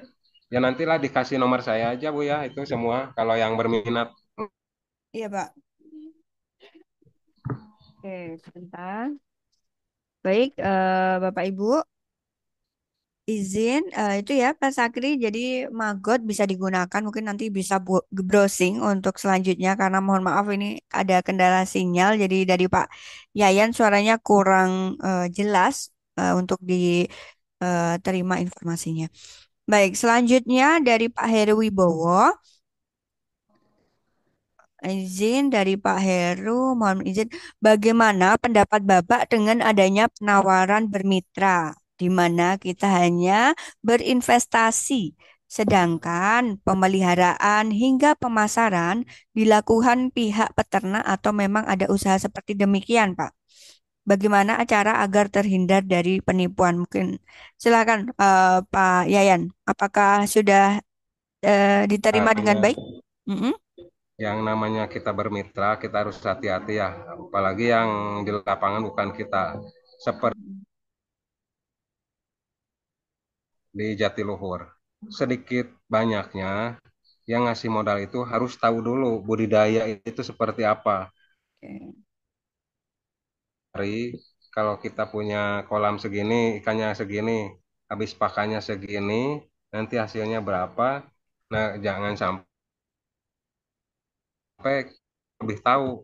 Ya nantilah dikasih nomor saya aja Bu ya, itu semua kalau yang berminat. Iya, Pak. Oke, sebentar. Baik, Bapak Ibu, izin itu ya Pak Sakri. Jadi Maggot bisa digunakan. Mungkin nanti bisa browsing untuk selanjutnya karena mohon maaf ini ada kendala sinyal. Jadi dari Pak Yayan suaranya kurang jelas untuk diterima informasinya. Baik, selanjutnya dari Pak Heru Wibowo. Izin dari Pak Heru, mohon izin. Bagaimana pendapat Bapak dengan adanya penawaran bermitra, di mana kita hanya berinvestasi, sedangkan pemeliharaan hingga pemasaran dilakukan pihak peternak atau memang ada usaha seperti demikian, Pak? Bagaimana cara agar terhindar dari penipuan? Mungkin silakan Pak Yayan, apakah sudah diterima dengan Hanya baik? Mm-mm. yang namanya kita bermitra kita harus hati-hati ya, apalagi yang di lapangan bukan kita, seperti di Jatiluhur. Sedikit banyaknya yang ngasih modal itu harus tahu dulu budidaya itu seperti apa. Oke. Hari kalau kita punya kolam segini, ikannya segini, habis pakannya segini, nanti hasilnya berapa. Nah, jangan sampai lebih tahu,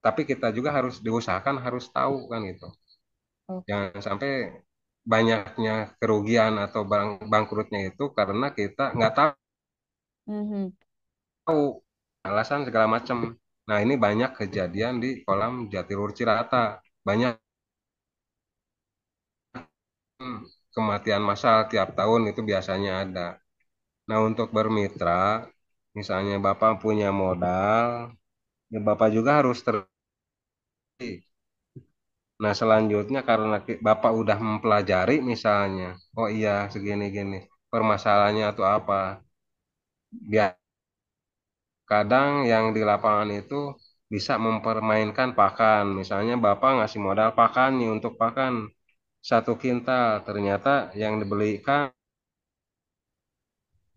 tapi kita juga harus diusahakan harus tahu kan gitu. Oke. Jangan sampai banyaknya kerugian atau bangkrutnya itu karena kita nggak Mhm. tahu alasan segala macam. Nah, ini banyak kejadian di kolam Jatiluhur Cirata. Banyak kematian massal tiap tahun itu biasanya ada. Nah, untuk bermitra, misalnya Bapak punya modal, ya Bapak juga harus Nah, selanjutnya karena Bapak udah mempelajari misalnya, oh iya segini-gini, permasalahannya atau apa. Biar kadang yang di lapangan itu bisa mempermainkan pakan. Misalnya Bapak ngasih modal pakan nih untuk pakan 1 kintal, ternyata yang dibelikan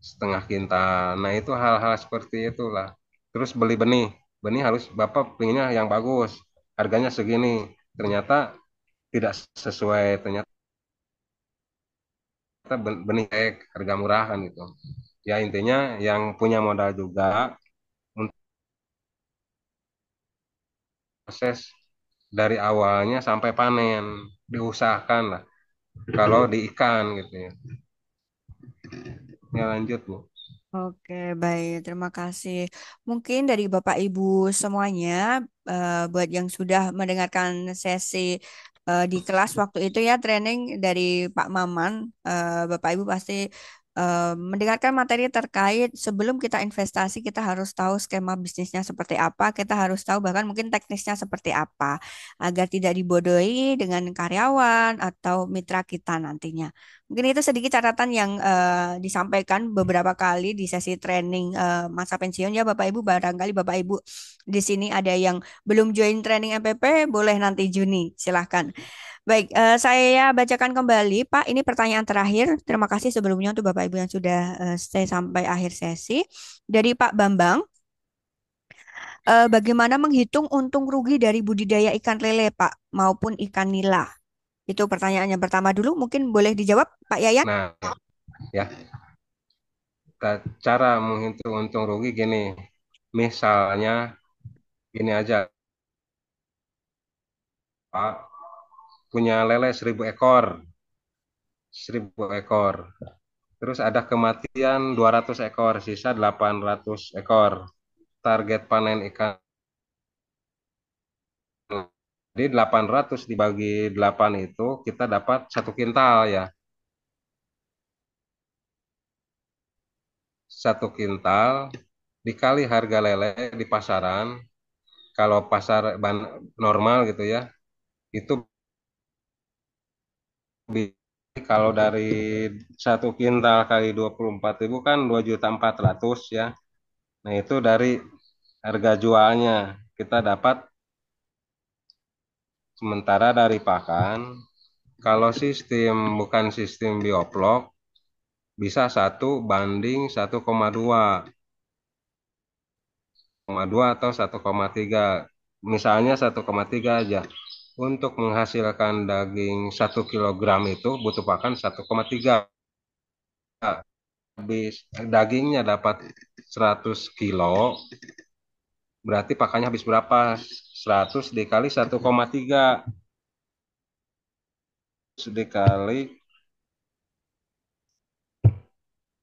setengah kintal. Nah, itu hal-hal seperti itulah. Terus beli benih. benih harus Bapak pinginnya yang bagus, harganya segini. Ternyata tidak sesuai, ternyata benih harga murah kan gitu. Ya intinya yang punya modal juga untuk proses dari awalnya sampai panen diusahakan lah kalau di ikan gitu ya. Ya lanjut Bu. Oke, baik. Terima kasih. Mungkin dari Bapak Ibu semuanya, buat yang sudah mendengarkan sesi di kelas waktu itu ya, training dari Pak Maman, Bapak Ibu pasti mendengarkan materi terkait sebelum kita investasi, kita harus tahu skema bisnisnya seperti apa, kita harus tahu bahkan mungkin teknisnya seperti apa, agar tidak dibodohi dengan karyawan atau mitra kita nantinya. Mungkin itu sedikit catatan yang disampaikan beberapa kali di sesi training masa pensiun ya Bapak Ibu. Barangkali Bapak Ibu di sini ada yang belum join training MPP, boleh nanti Juni, silahkan. Baik, saya bacakan kembali Pak. Ini pertanyaan terakhir. Terima kasih sebelumnya untuk Bapak Ibu yang sudah stay sampai akhir sesi. Dari Pak Bambang, bagaimana menghitung untung rugi dari budidaya ikan lele Pak maupun ikan nila? Itu pertanyaan yang pertama dulu. Mungkin boleh dijawab Pak Yayan? Nah, ya cara menghitung untung rugi gini. Misalnya gini aja, Pak punya lele 1.000 ekor, 1.000 ekor. Terus ada kematian 200 ekor, sisa 800 ekor. Target panen ikan. Jadi 800 dibagi 8 itu kita dapat 1 kintal ya. 1 kintal dikali harga lele di pasaran. Kalau pasar normal gitu ya, itu kalau dari 1 kintal kali 24.000 kan 2.400.000 ya. Nah itu dari harga jualnya kita dapat. Sementara dari pakan, kalau sistem bukan sistem bioplok, bisa 1 banding 1,2, 1,2 atau 1,3. Misalnya 1,3 aja. Untuk menghasilkan daging 1 kilogram itu butuh pakan 1,3. Habis dagingnya dapat 100 kilo, berarti pakannya habis berapa? 100 dikali 1,3 dikali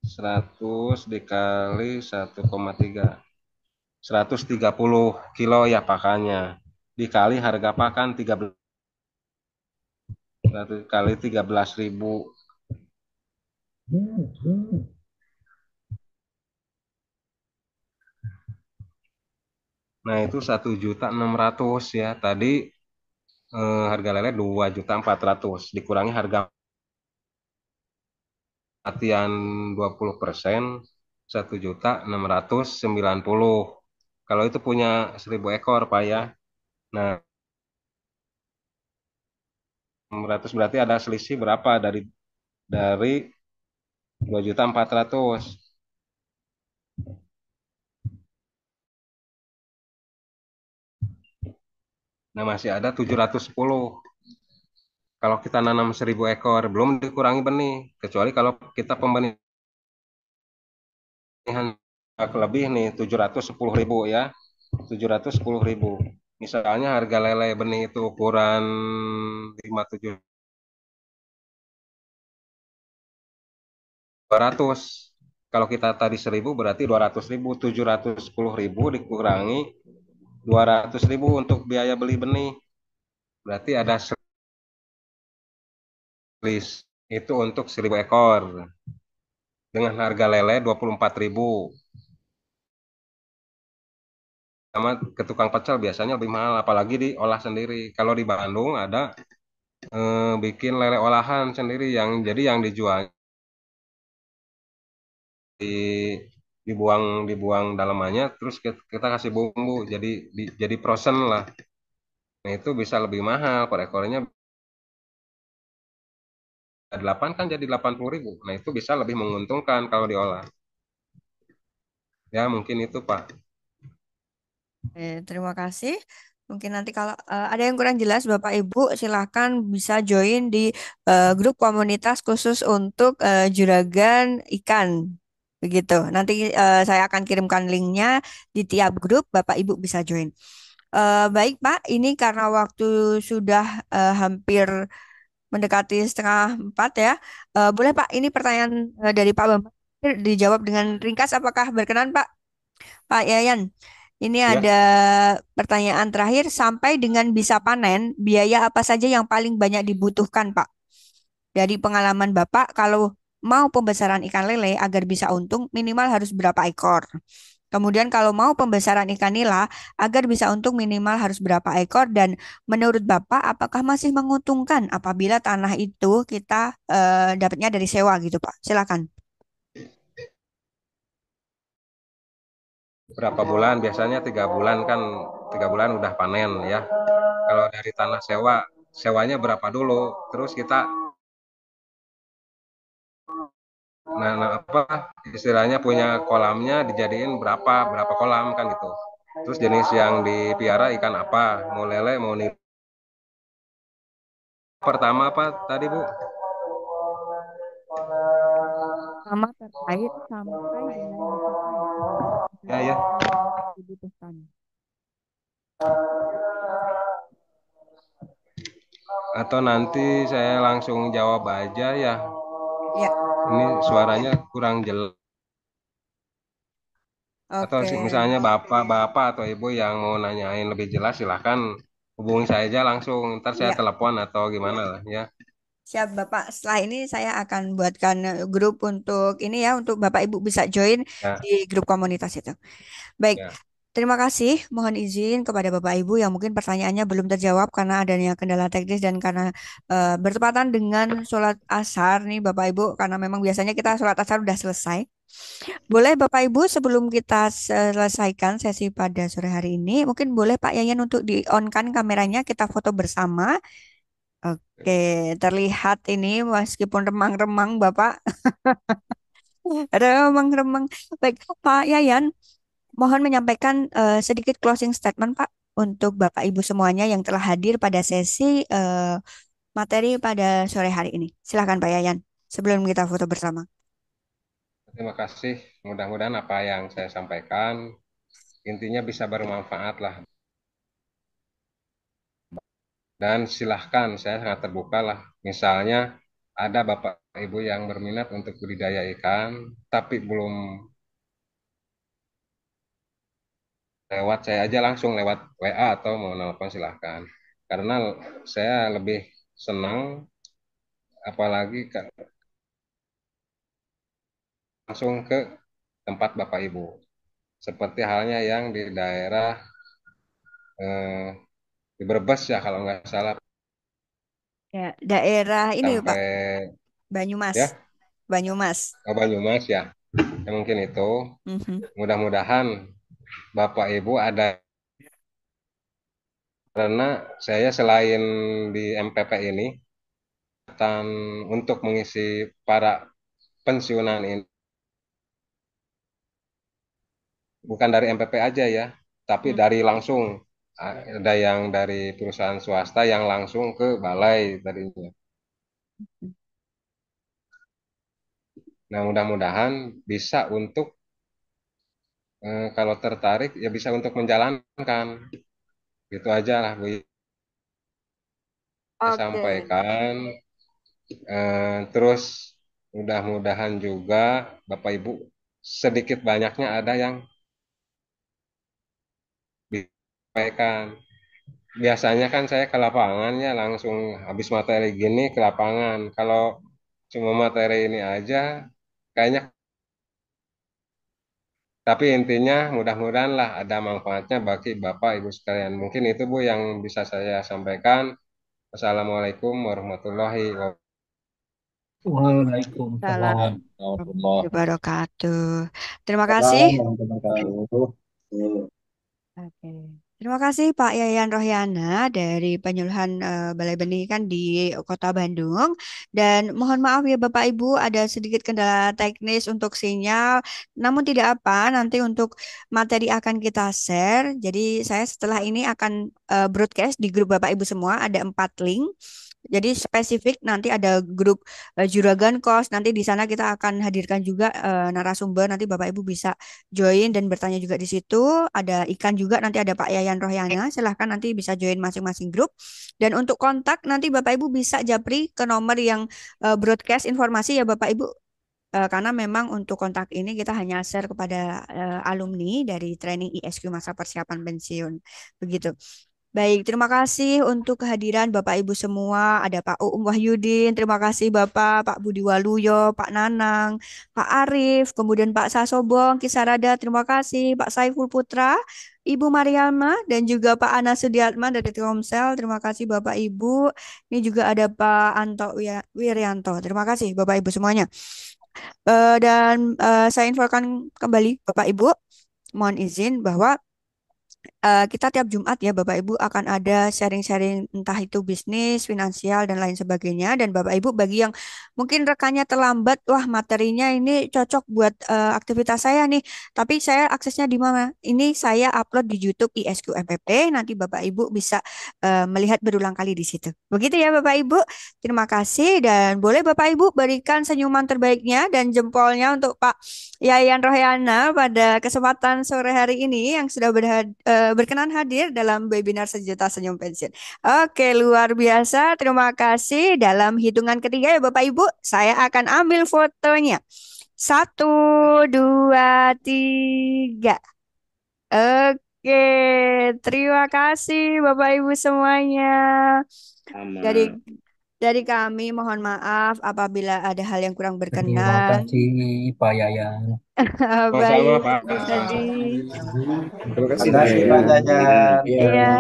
100 dikali 1,3. 130 kilo ya pakannya. Dikali harga pakan 13 kali 13.000. Nah itu 1.600.000 ya. Tadi harga lele 2.400.000 dikurangi harga matian 20%, 1.690.000. Kalau itu punya 1.000 ekor Pak ya. Nah 600 berarti ada selisih berapa dari 2.400.000. Nah masih ada 710. Kalau kita nanam 1.000 ekor, belum dikurangi benih. Kecuali kalau kita pembenihan lebih nih, 710.000 ya. 710.000. Misalnya harga lele benih itu ukuran 57 200. Kalau kita tadi 1.000 berarti 200.000, 710.000 dikurangi 200.000 untuk biaya beli benih. Berarti ada selisih itu untuk 1.000 ekor. Dengan harga lele 24.000. Sama ke tukang pecel biasanya lebih mahal, apalagi diolah sendiri. Kalau di Bandung ada bikin lele olahan sendiri yang dijual di dibuang dalamannya, terus kita kasih bumbu jadi frozen lah. Nah itu bisa lebih mahal per ekornya. 8 kan jadi 80.000. Nah itu bisa lebih menguntungkan kalau diolah. Ya mungkin itu Pak. Terima kasih. Mungkin nanti kalau ada yang kurang jelas, Bapak Ibu silahkan bisa join di grup komunitas khusus untuk juragan ikan. Begitu. Nanti saya akan kirimkan linknya di tiap grup, Bapak Ibu bisa join. Baik Pak, ini karena waktu sudah hampir mendekati setengah 4 ya. Boleh Pak, ini pertanyaan dari Pak Bambang dijawab dengan ringkas, apakah berkenan Pak? Pak Yayan, ini ada Ya, pertanyaan terakhir. Sampai dengan bisa panen, biaya apa saja yang paling banyak dibutuhkan, Pak? Dari pengalaman Bapak, kalau mau pembesaran ikan lele agar bisa untung, minimal harus berapa ekor? Kemudian kalau mau pembesaran ikan nila agar bisa untung minimal harus berapa ekor? Dan menurut Bapak, apakah masih menguntungkan apabila tanah itu kita dapatnya dari sewa gitu, Pak? Silakan. berapa bulan? Biasanya 3 bulan kan, 3 bulan udah panen ya. Kalau dari tanah sewa, sewanya berapa dulu? Terus kita, apa istilahnya punya kolamnya dijadiin berapa kolam kan gitu. Terus jenis yang dipiara ikan apa? Mau lele, mau nila. Pertama apa tadi Bu? Sama terkait sampai dengan bisa panen. Ya ya. Dibutuhkan. Atau nanti saya langsung jawab aja ya. Ya, Ini suaranya kurang jelas. Atau oke. misalnya bapak atau ibu yang mau nanyain lebih jelas silahkan hubungi saya aja langsung. Ntar saya Ya, telepon atau gimana lah ya. siap Bapak. Setelah ini saya akan buatkan grup untuk ini ya, untuk Bapak Ibu bisa join Ya, di grup komunitas itu. Baik, ya. terima kasih. Mohon izin kepada Bapak Ibu yang mungkin pertanyaannya belum terjawab karena adanya kendala teknis dan karena bertepatan dengan sholat asar nih Bapak Ibu, karena memang biasanya kita sholat asar udah selesai. Boleh Bapak Ibu sebelum kita selesaikan sesi pada sore hari ini, mungkin boleh Pak Yayan untuk di-on-kan kameranya, kita foto bersama. Oke, terlihat ini meskipun remang-remang Bapak. Remang-remang. Baik, Pak Yayan, mohon menyampaikan sedikit closing statement Pak untuk Bapak Ibu semuanya yang telah hadir pada sesi materi pada sore hari ini. Silakan Pak Yayan, sebelum kita foto bersama. Terima kasih. Mudah-mudahan apa yang saya sampaikan intinya bisa bermanfaat lah. Dan silahkan, saya sangat terbuka lah. Misalnya ada Bapak Ibu yang berminat untuk budidaya ikan, tapi belum lewat saya aja langsung lewat WA atau mau nelpon silahkan. Karena saya lebih senang apalagi langsung ke tempat Bapak Ibu. Seperti halnya yang di daerah eh, di Brebes ya kalau nggak salah Ya, daerah ini Pak, sampai Banyumas. ya Banyumas. ke Banyumas ya. Ya mungkin itu. Mhm. Mudah-mudahan Bapak Ibu ada karena saya selain di MPP ini dan untuk mengisi para pensiunan ini bukan dari MPP aja ya, tapi Mhm. dari langsung ada yang dari perusahaan swasta yang langsung ke balai tadinya. Nah, mudah-mudahan bisa untuk kalau tertarik ya bisa untuk menjalankan. Gitu aja lah Bu saya Oke. sampaikan. Terus mudah-mudahan juga Bapak Ibu sedikit banyaknya ada yang disampaikan. Biasanya kan saya ke lapangan ya langsung habis materi gini ke lapangan. Kalau cuma materi ini aja kayaknya tapi intinya mudah-mudahan lah ada manfaatnya bagi Bapak Ibu sekalian. Mungkin itu Bu yang bisa saya sampaikan. Wassalamualaikum warahmatullahi wabarakatuh. Salam Waalaikumsalam warahmatullahi warahmatullahi wabarakatuh. Terima kasih. wabarakatuh. Oke. Terima kasih Pak Yayan Rohyana dari penyuluhan Balai Pendidikan di Kota Bandung. Dan mohon maaf ya Bapak Ibu, ada sedikit kendala teknis untuk sinyal. Namun tidak apa, nanti untuk materi akan kita share. Jadi saya setelah ini akan broadcast di grup Bapak Ibu semua, ada 4 link. Jadi spesifik nanti ada grup Juragan Kos. Nanti di sana kita akan hadirkan juga narasumber. Nanti Bapak Ibu bisa join dan bertanya juga di situ. Ada Ikan juga, nanti ada Pak Yayan Rohyana. Silahkan nanti bisa join masing-masing grup. Dan untuk kontak nanti Bapak Ibu bisa japri ke nomor yang broadcast informasi ya Bapak Ibu. Karena memang untuk kontak ini kita hanya share kepada alumni dari training ISQ masa persiapan pensiun. Begitu. Baik, terima kasih untuk kehadiran Bapak Ibu semua. Ada Pak Uum Wahyudin, terima kasih Bapak, Pak Budi Waluyo, Pak Nanang, Pak Arif, kemudian Pak Sasobong, Kisarada, terima kasih, Pak Saiful Putra, Ibu Mariama, dan juga Pak Ana Sudiatman dari Telkomsel, terima kasih Bapak Ibu. Ini juga ada Pak Anto Wiryanto, terima kasih Bapak Ibu semuanya. Dan saya infokan kembali Bapak Ibu, mohon izin bahwa kita tiap Jumat ya Bapak Ibu akan ada sharing-sharing entah itu bisnis, finansial dan lain sebagainya. Dan Bapak Ibu bagi yang mungkin rekannya terlambat, wah materinya ini cocok buat aktivitas saya nih. Tapi saya aksesnya di mana? Ini saya upload di YouTube ISQ MPP. Nanti Bapak Ibu bisa melihat berulang kali di situ. Begitu ya Bapak Ibu. Terima kasih dan boleh Bapak Ibu berikan senyuman terbaiknya dan jempolnya untuk Pak Yayan Rohyana pada kesempatan sore hari ini yang sudah berkenan hadir dalam webinar Sejuta Senyum Pensiun. Oke, luar biasa. Terima kasih. Dalam hitungan ketiga ya Bapak Ibu, saya akan ambil fotonya. 1, 2, 3. Oke, terima kasih Bapak Ibu semuanya. Dari kami mohon maaf apabila ada hal yang kurang Terima berkenan. kasih Pak Yayan. Baik, Pak. tadi. Terima kasih. Terima kasih Pak Yayan. Iya.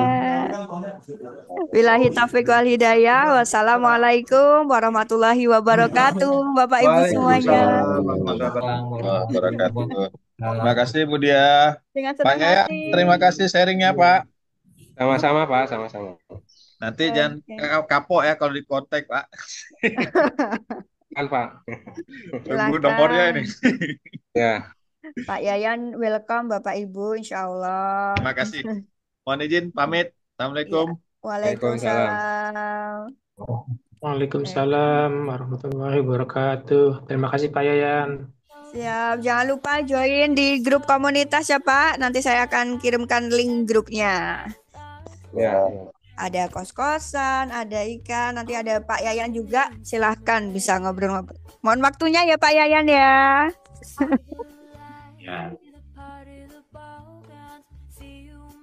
Billahi taufiq wal hidayah. Wassalamualaikum warahmatullahi wabarakatuh. Bapak Ibu semuanya. Waalaikumsalam warahmatullahi wabarakatuh. Terima kasih Bu Dia. Dengan Pak senang Yaya, hati. terima kasih sharingnya Pak. Sama-sama Pak, sama-sama. Nanti jangan kapok ya kalau di kontak Pak. Kan Pak. Tunggu nomornya ini. Ya. Pak Yayan, welcome Bapak Ibu, insya Allah. Terima kasih. Mohon izin pamit. Assalamualaikum. Waalaikumsalam. Waalaikumsalam warahmatullahi wabarakatuh. Terima kasih Pak Yayan. Siap, jangan lupa join di grup komunitas ya Pak. Nanti saya akan kirimkan link grupnya. Ya. Ada kos-kosan, ada Ikan, nanti ada Pak Yayan juga. Silahkan bisa ngobrol-ngobrol. Mohon waktunya ya Pak Yayan ya. Ya.